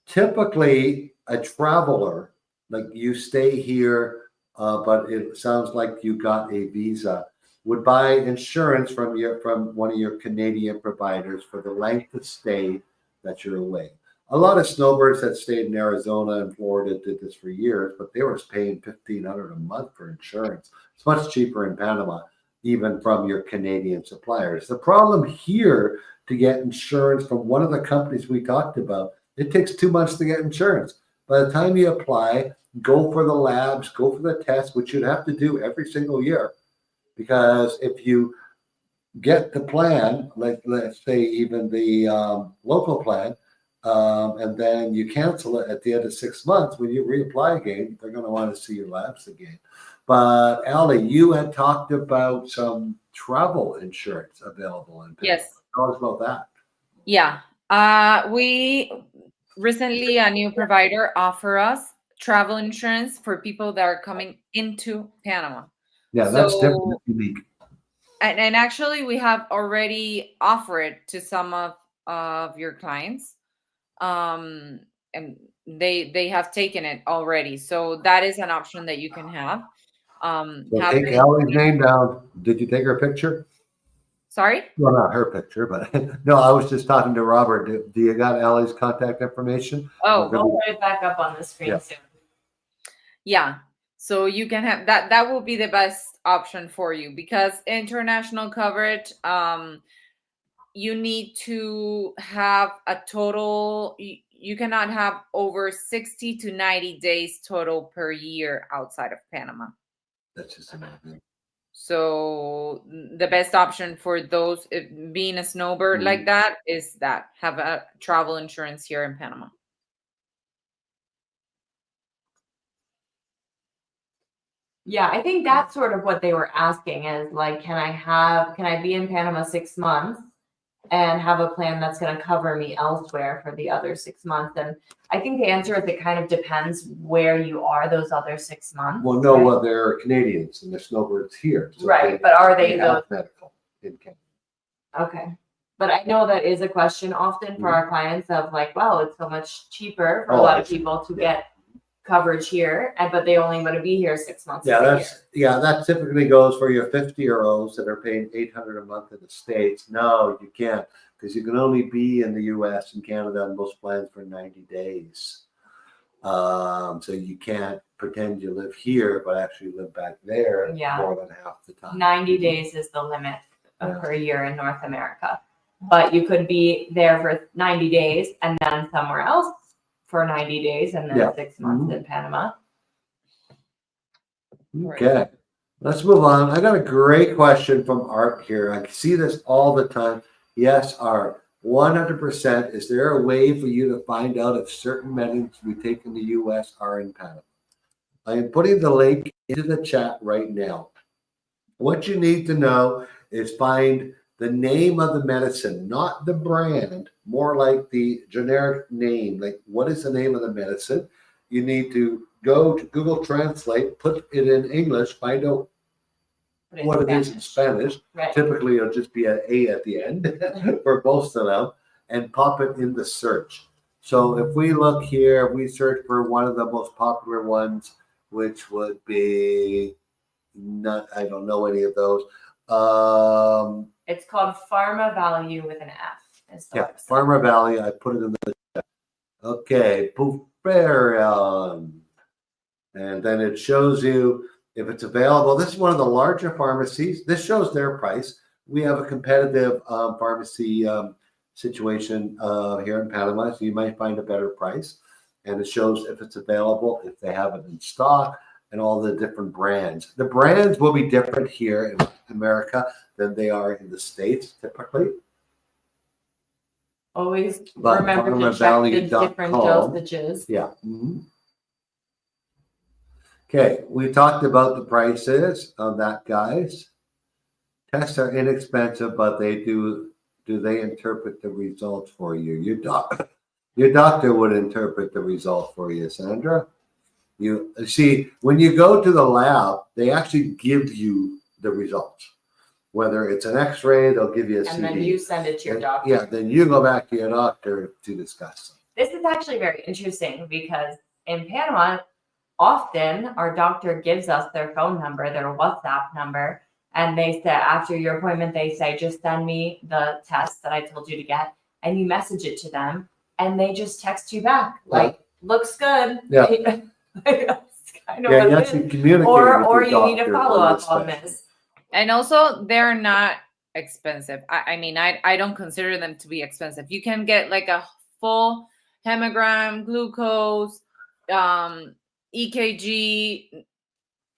typically a traveler, like you stay here, but it sounds like you got a visa, would buy insurance from one of your Canadian providers for the length of stay that you're away. A lot of snowbirds that stayed in Arizona and Florida did this for years, but they were paying $1,500 a month for insurance. It's much cheaper in Panama, even from your Canadian suppliers. The problem here to get insurance from one of the companies we talked about, it takes 2 months to get insurance. By the time you apply, go for the labs, go for the tests, which you'd have to do every single year. Because if you get the plan, let's say even the local plan, and then you cancel it at the end of 6 months, when you reapply again, they're going to want to see your labs again. But Allie, you had talked about some travel insurance available in Panama. Yes. Tell us about that. Yeah. We recently, a new provider offer us travel insurance for people that are coming into Panama. Yeah, that's different. That's unique. And actually, we have already offered it to some of your clients. And they have taken it already. So that is an option that you can have. So take Allie's name down. Did you take her picture? Sorry? Well, not her picture, but no, I was just talking to Robert. Do you got Allie's contact information? Oh, we'll put it back up on the screen soon. Yeah. So you can have that. That will be the best option for you, because international coverage, you need to have a total, you cannot have over 60 to 90 days total per year outside of Panama. That's just amazing. So the best option for those being a snowbird like that is that have a travel insurance here in Panama. Yeah, I think that's sort of what they were asking is like, can I be in Panama 6 months and have a plan that's going to cover me elsewhere for the other 6 months? And I think the answer is it kind of depends where you are those other 6 months. Well, no, right? well, they're Canadians and they're snowbirds here. So Right, but are they have those? medical in Canada. Okay. But I know that is a question often for our clients of like, well, it's so much cheaper for a lot of people to get coverage here, but they only want to be here 6 months. That typically goes for your 50-year-olds that are paying $800 a month in the States. No, you can't, because you can only be in the US and Canada on most plans for 90 days. So you can't pretend you live here, but actually live back there more than half the time. 90 days is the limit per year in North America. But you could be there for 90 days and then somewhere else for 90 days and then 6 months in Panama. Okay, let's move on. I got a great question from Art here. I see this all the time. Yes, Art, 100%. Is there a way for you to find out if certain medicines we take in the U.S. are in Panama? I am putting the link into the chat right now. What you need to know is find the name of the medicine, not the brand, more like the generic name. Like, what is the name of the medicine? You need to go to Google Translate, put it in English, find out what it is in Spanish. Right. Typically, it'll just be an A at the end for most of them, and pop it in the search. So if we look here, we search for one of the most popular ones, which would be I don't know any of those. It's called Pharma Value with an F. Pharma Value. I put it in the chat. Okay, Bufarian. And then it shows you if it's available. This is one of the larger pharmacies. This shows their price. We have a competitive pharmacy situation here in Panama, so you might find a better price. And it shows if it's available, if they have it in stock, and all the different brands. The brands will be different here in America than they are in the States, typically. Always remember to check the different dosages. Yeah. Okay, we talked about the prices of that, guys. Tests are inexpensive, but they do they interpret the results for you? Your doctor would interpret the result for you, Sandra. You see, when you go to the lab, they actually give you the results. Whether it's an X-ray, they'll give you a CD. And then you send it to your doctor. Yeah, then you go back to your doctor to discuss. This is actually very interesting because in Panama, often our doctor gives us their phone number, their WhatsApp number, and they say after your appointment, they say, just send me the test that I told you to get, and you message it to them, and they just text you back like, looks good. Yeah. Kind of you actually communicate or you need a follow-up on this. And also, they're not expensive. I mean, I don't consider them to be expensive. You can get like a full hemogram, glucose, EKG,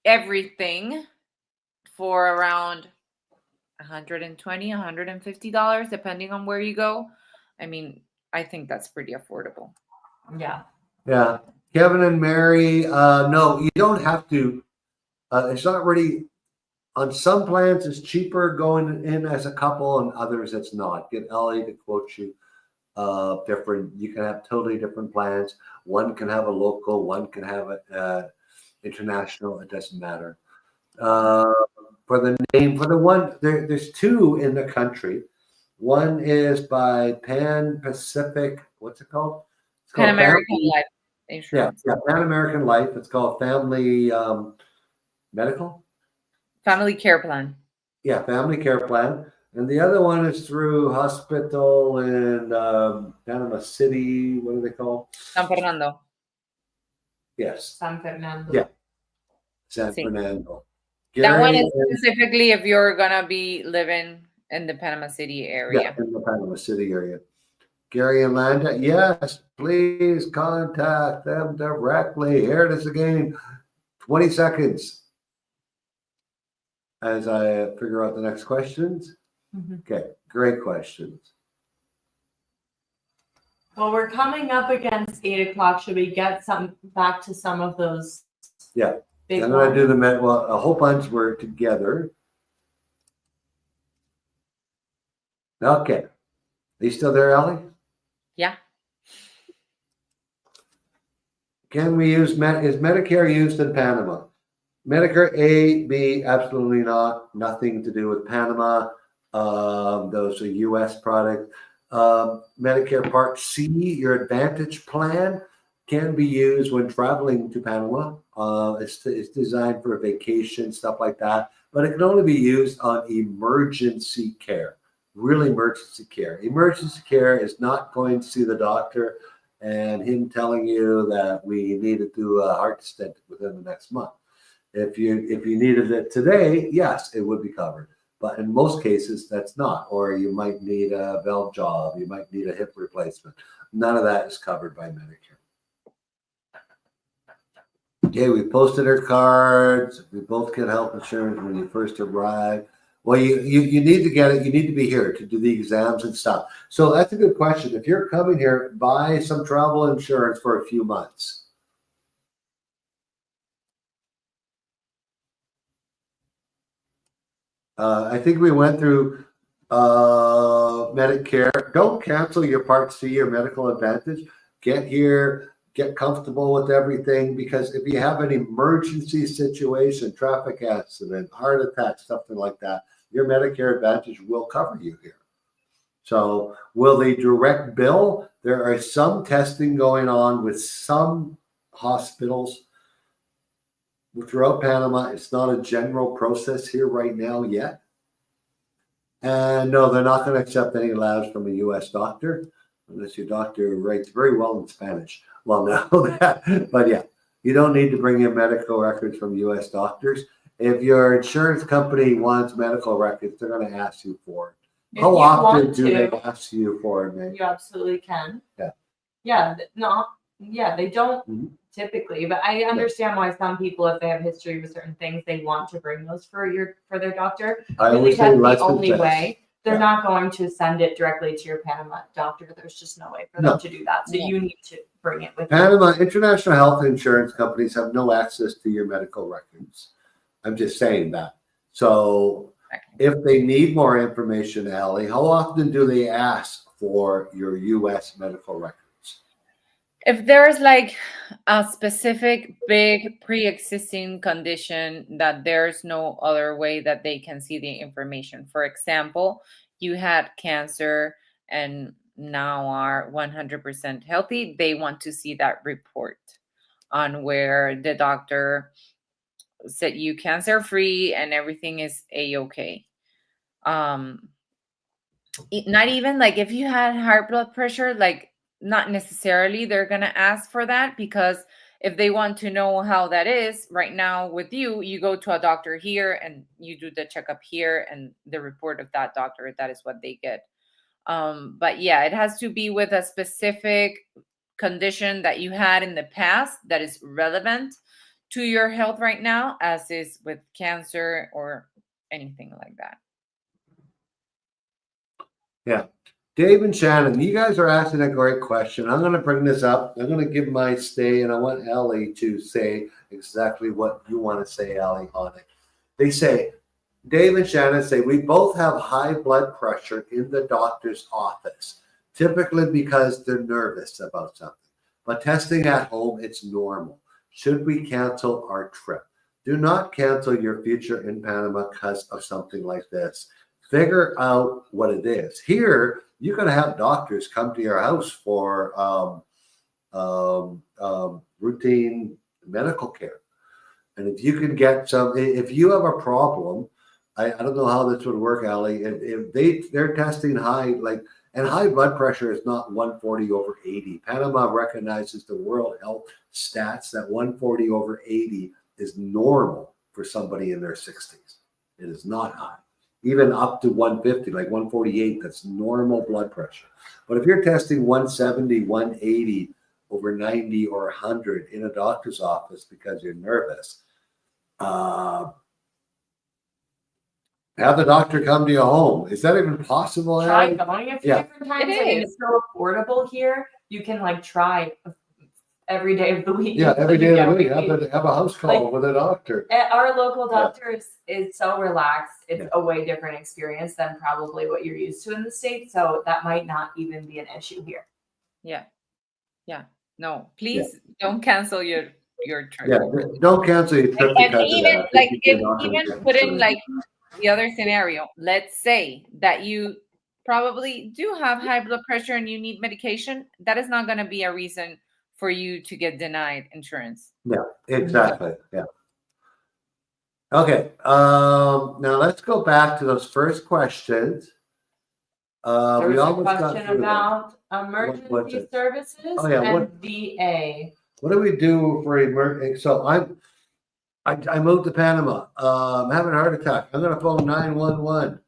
everything for around $120, $150, depending on where you go. I mean, I think that's pretty affordable. Yeah. Yeah. Kevin and Mary, no, you don't have to. It's not really, on some plans, it's cheaper going in as a couple, and others it's not. Get Ellie to quote you different. You can have totally different plans. One can have a local, one can have a international. It doesn't matter. For the name, for the one, there's two in the country. One is by Pan Pacific. What's it called? It's called Pan American Life Insurance. Yeah, Pan American Life. It's called Family Medical. Family Care Plan. Yeah, Family Care Plan. And the other one is through hospital in Panama City. What are they called? San Fernando. Yes. San Fernando. Yeah. San Fernando. That one is specifically if you're going to be living in the Panama City area. Yeah, in the Panama City area. Gary and Landa, yes, please contact them directly. Here it is again. 20 seconds as I figure out the next questions. Okay, great questions. Well, we're coming up against 8 o'clock. Should we get back to some of those? Yeah, Big I'm going to do ones? the well, a whole bunch were together. Okay, are you still there, Ellie? Yeah. Can we use is Medicare used in Panama? Medicare A, B, absolutely not. Nothing to do with Panama. Those are U.S. products. Medicare Part C, your Advantage plan, can be used when traveling to Panama. It's designed for vacation, stuff like that, but it can only be used on emergency care, real emergency care. Emergency care is not going to see the doctor and him telling you that we need to do a heart stent within the next month. If you needed it today, yes, it would be covered. But in most cases, that's not. Or you might need a valve job. You might need a hip replacement. None of that is covered by Medicare. Okay, we posted our cards. We both get health insurance when you first arrive. Well, you need to get it. You need to be here to do the exams and stuff. So that's a good question. If you're coming here, buy some travel insurance for a few months. I think we went through Medicare. Don't cancel your Part C or medical advantage. Get here, get comfortable with everything, because if you have an emergency situation, traffic accident, heart attack, something like that, your Medicare Advantage will cover you here. So will they direct bill? There are some testing going on with some hospitals throughout Panama. It's not a general process here right now yet. And no, they're not going to accept any labs from a U.S. doctor unless your doctor writes very well in Spanish. Well, no, but yeah, you don't need to bring your medical records from U.S. doctors. If your insurance company wants medical records, they're going to ask you for it. If How you often want do they to, ask you for it, man? you absolutely can. Yeah. Yeah. No. Yeah, they don't Mhm. typically, but I understand why some people, if they have history with certain things, they want to bring those for their doctor. I Really, always say that's the less than only less. way. They're Yeah. not going to send it directly to your Panama doctor. There's just no way for them to do that. So No. you need to bring it with you. Panama international health insurance companies have no access to your medical records. I'm just saying that. So if they need more information, Allie, how often do they ask for your U.S. medical records? If there's like a specific big pre-existing condition that there's no other way that they can see the information. For example, you had cancer and now are 100% healthy. They want to see that report on where the doctor said you cancer free and everything is a-okay. Not even like if you had high blood pressure, like not necessarily they're going to ask for that, because if they want to know how that is right now with you, you go to a doctor here and you do the checkup here and the report of that doctor, that is what they get. But yeah, it has to be with a specific condition that you had in the past that is relevant to your health right now, as is with cancer or anything like that. Yeah. Dave and Shannon, you guys are asking a great question. I'm going to bring this up. I'm going to give my stay, and I want Ellie to say exactly what you want to say, Ellie, on it. They say, Dave and Shannon say, we both have high blood pressure in the doctor's office, typically because they're nervous about something. But testing at home, it's normal. Should we cancel our trip? Do not cancel your future in Panama because of something like this. Figure out what it is. Here, you're going to have doctors come to your house for routine medical care. And if you can get if you have a problem, I don't know how this would work, Allie. If they're testing high, and high blood pressure is not 140 over 80. Panama recognizes the World Health stats that 140 over 80 is normal for somebody in their 60s. It is not high. even up to 150, like 148, that's normal blood pressure. But if you're testing 170, 180 over 90 or 100 in a doctor's office because you're nervous, have the doctor come to your home. Is that even possible? Try Allie? going a few Yeah. different times. It I mean, is. it's so affordable here. You can like try every day of the week. Yeah, every day of the week, weekly. have a house call Like- with a doctor. Our local Yeah. doctor is so relaxed. It's Yeah. a way different experience than probably what you're used to in the States. So that might not even be an issue here. No, please don't cancel your trip. Yeah, don't cancel your trip And because even of that. like You're if not gonna even get put in insurance. like the other scenario, let's say that you probably do have high blood pressure and you need medication, that is not going to be a reason for you to get denied insurance. Exactly. Yeah. Okay. Now let's go back to those first questions. There We was a almost got question through them. about what's emergency it? services Oh, yeah, and VA. What do we do for emergency? So I moved to Panama. I'm having a heart attack. I'm gonna phone 911.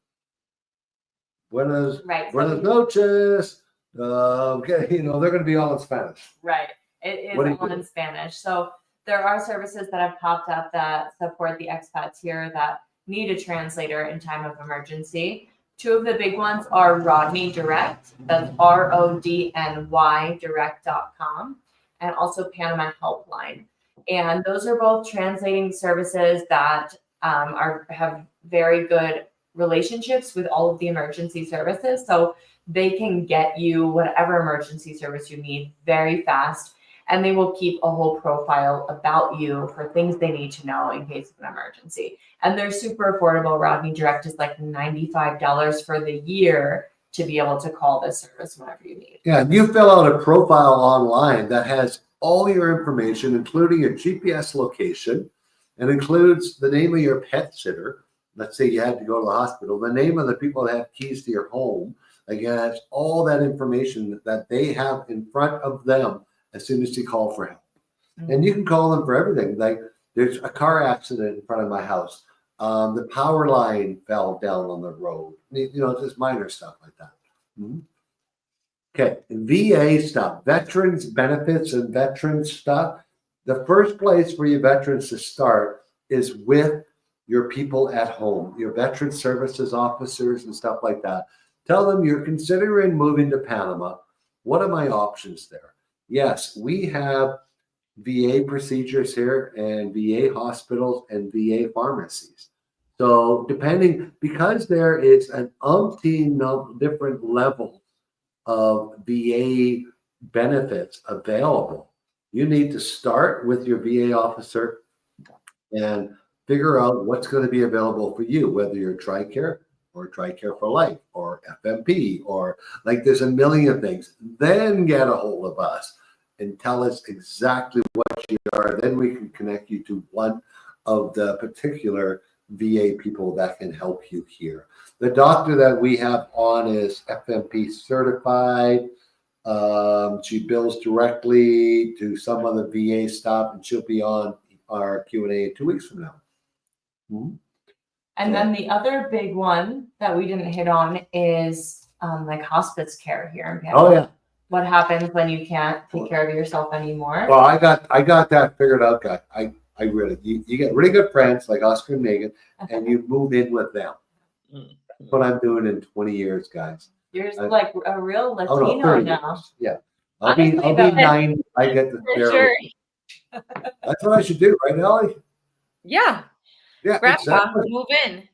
Buenas Right. noches. Okay, they're gonna be all in Spanish. Right. It is What do you all do? in Spanish. So there are services that have popped up that support the expats here that need a translator in time of emergency. Two of the big ones are Rodney Direct, that's RODNY direct.com, and also Panama Helpline. And those are both translating services that have very good relationships with all of the emergency services. So they can get you whatever emergency service you need very fast. And they will keep a whole profile about you for things they need to know in case of an emergency. And they're super affordable. Rodney Direct is like $95 for the year to be able to call this service whenever you need. Yeah, and you fill out a profile online that has all your information, including your GPS location, and includes the name of your pet sitter. Let's say you had to go to the hospital, the name of the people that have keys to your home. Again, it's all that information that they have in front of them as soon as you call for help. And you can call them for everything. Like there's a car accident in front of my house. The power line fell down on the road. Just minor stuff like that. Mm-hmm. Okay, VA stuff, veterans benefits and veterans stuff. The first place for you veterans to start is with your people at home, your veteran services officers and stuff like that. Tell them you're considering moving to Panama. What are my options there? Yes, we have VA procedures here and VA hospitals and VA pharmacies. So because there is an umpteen different levels of VA benefits available, you need to start with your VA officer and figure out what's going to be available for you, whether you're TRICARE or TRICARE for Life or FMP or like there's a million things. Then get a hold of us and tell us exactly what you are. Then we can connect you to one of the particular VA people that can help you here. The doctor that we have on is FMP certified. She bills directly to some of the VA staff, and she'll be on our Q&A in 2 weeks from now. Mm-hmm. And then the other big one that we didn't hit on is like hospice care here in Panama. Oh yeah. What happens when you can't take care of yourself anymore? Well, I got that figured out, guy. I really you get really good friends like Oscar and Megan, and you move in with them. That's what I'm doing in 20 years, guys. You're like a real Oh, Latino no, 30 now. years. Yeah. Honestly, I'll be 90. I get the For spare. sure. That's what I should do, right, Ellie? Yeah. Yeah, Grandpa, exactly. move in.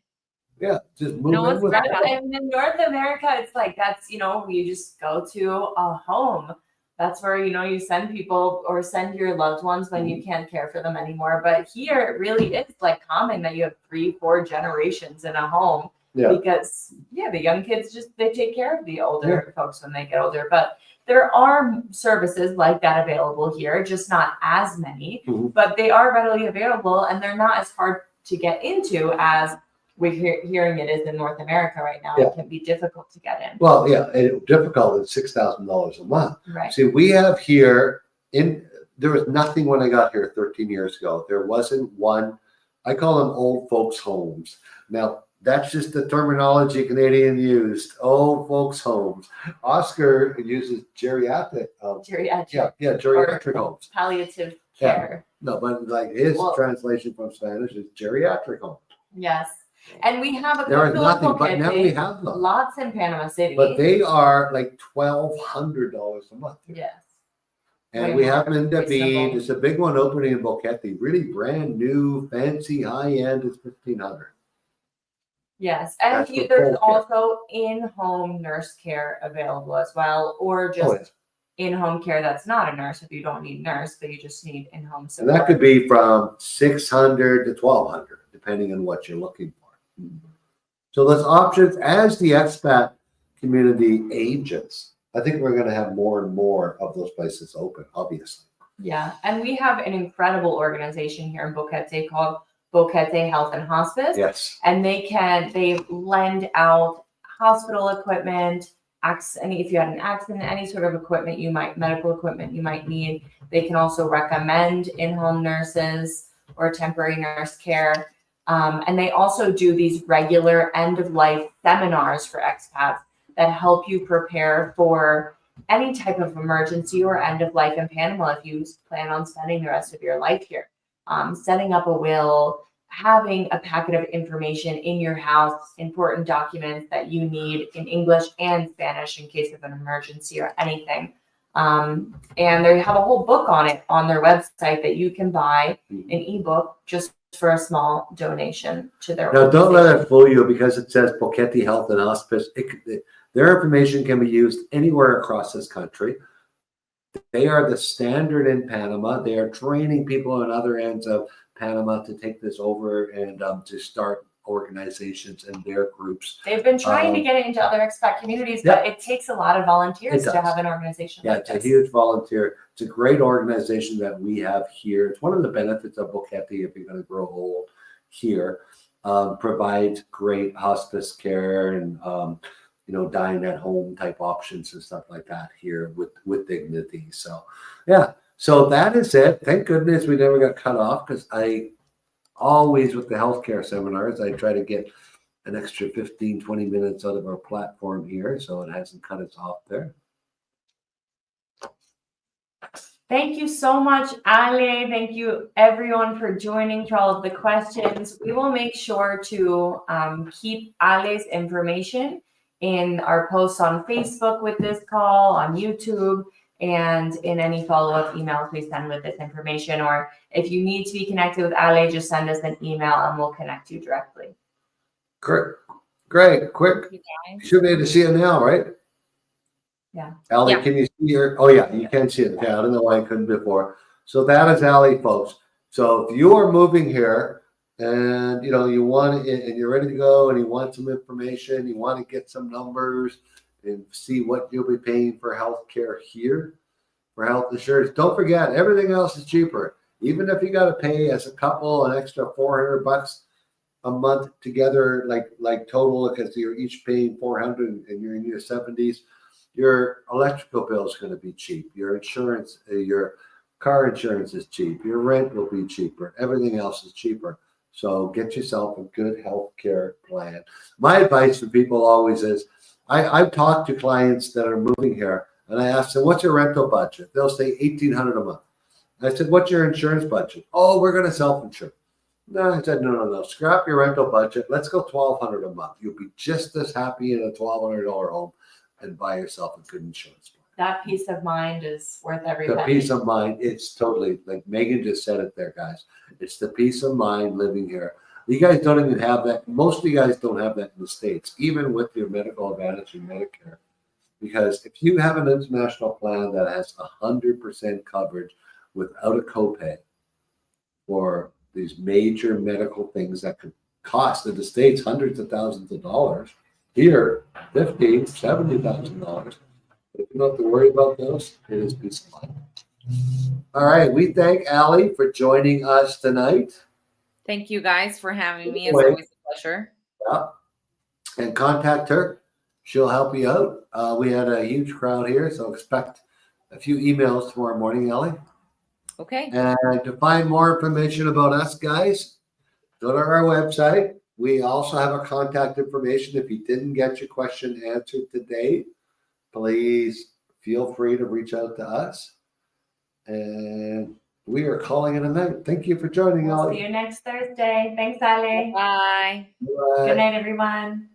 Yeah, just move No in one's with grandpa. them. And in North America, it's like that's, you just go to a home. That's where, you send people or send your loved ones when you can't care for them anymore. But here it really is like common that you have 3-4 generations in a home. Yeah. Because the young kids they take care of the older folks when they get older. But there are services like that available here, just not as many, but they are readily available and they're not as hard to get into as we're hearing it is in North America right now. Yeah. It can be difficult to get in. Well, yeah, difficult is $6,000 a month. Right. See, we have here there was nothing when I got here 13 years ago. There wasn't one. I call them old folks' homes. Now, That's just the terminology Canadian used. Old folks' homes. Oscar uses geriatric. Geriatric. Yeah, geriatric homes. Palliative Yeah. care. No, but like his Well- translation from Spanish is geriatric home. Yes. And we have a There is couple of nothing, but now we boquete, have them. lots in Panama City. But they are like $1,200 a month. Yes. And Way we more have them in David. reasonable. It's a big one opening in Boquete. Really brand new, fancy, high end. It's $1,500. Yes. And That's for there's full care. also in-home nurse care available as well, or just Oh, yeah. in-home care that's not a nurse if you don't need nurse, but you just need in-home And support. that could be from $600 to $1,200, depending on what you're looking for. So those options, as the expat community ages, I think we're going to have more and more of those places open, obviously. Yeah. And we have an incredible organization here in Boquete called Boquete Health and Hospice. Yes. And they lend out hospital equipment, if you had an accident, any sort of equipment medical equipment you might need. They can also recommend in-home nurses or temporary nurse care. And they also do these regular end-of-life seminars for expats that help you prepare for any type of emergency or end of life in Panama if you plan on spending the rest of your life here. Setting up a will, having a packet of information in your house, important documents that you need in English and Spanish in case of an emergency or anything. And they have a whole book on it on their website that you can buy, an ebook, just for a small donation to their Now, don't let organization. it fool you because it says Boquete Health and Hospice. Their information can be used anywhere across this country. They are the standard in Panama. They are training people on other ends of Panama to take this over and to start organizations and their groups. They've been trying to get it into other expat communities, but it takes a lot of volunteers It to does. have an organization Yeah, like it's a this. huge volunteer. It's a great organization that we have here. It's one of the benefits of Boquete if you're going to grow old here. Provides great hospice care and dine at home type options and stuff like that here with dignity. So yeah, so that is it. Thank goodness we never got cut off, because I always, with the healthcare seminars, I try to get an extra 15-20 minutes out of our platform here, so it hasn't cut us off there. Thank you so much, Ale. Thank you, everyone, for joining, for all of the questions. We will make sure to keep Ale's information in our posts on Facebook with this call, on YouTube, and in any follow-up emails we send with this information. Or if you need to be connected with Ale, just send us an email and we'll connect you directly. Great, quick. Should be able to see it now, right? Yeah. Allie, Yeah. can you see her? Oh yeah, you can see it. Yeah, I don't know why I couldn't before. So that is Allie, folks. So if you are moving here and you want it and you're ready to go and you want some information, you want to get some numbers and see what you'll be paying for healthcare here, for health insurance, don't forget everything else is cheaper. Even if you got to pay as a couple an extra $400 a month together, like total, because you're each paying $400 and you're in your 70s. Your electrical bill is going to be cheap. Your insurance, your car insurance is cheap. Your rent will be cheaper. Everything else is cheaper. So get yourself a good health care plan. My advice for people always is, I've talked to clients that are moving here, and I ask them, what's your rental budget? They'll say $1,800 a month. I said, what's your insurance budget? Oh, we're going to self-insure. No, I said, no. Scrap your rental budget. Let's go $1,200 a month. You'll be just as happy in a $1,200 home and buy yourself a good insurance plan. That peace of mind is worth every The penny. peace of mind, it's totally, like Megan just said it there, guys. It's the peace of mind living here. You guys don't even have that. Most of you guys don't have that in the States, even with your medical advantage and Medicare. Because if you have an international plan that has 100% coverage without a copay for these major medical things that could cost in the States hundreds of thousands of dollars, here, $50,000, $70,000. If you don't have to worry about those, it is peace of mind. All right, we thank Allie for joining us tonight. Thank you guys for having me. It's Wait. always a pleasure. Yeah. And contact her. She'll help you out. We had a huge crowd here, so expect a few emails tomorrow morning, Allie. Okay. And to find more information about us, guys, go to our website, We also have our contact information. If you didn't get your question answered today, please feel free to reach out to us. And we are calling it a night. Thank you for joining We'll us. see you next Thursday. Thanks, Ale. Bye. Good night, everyone.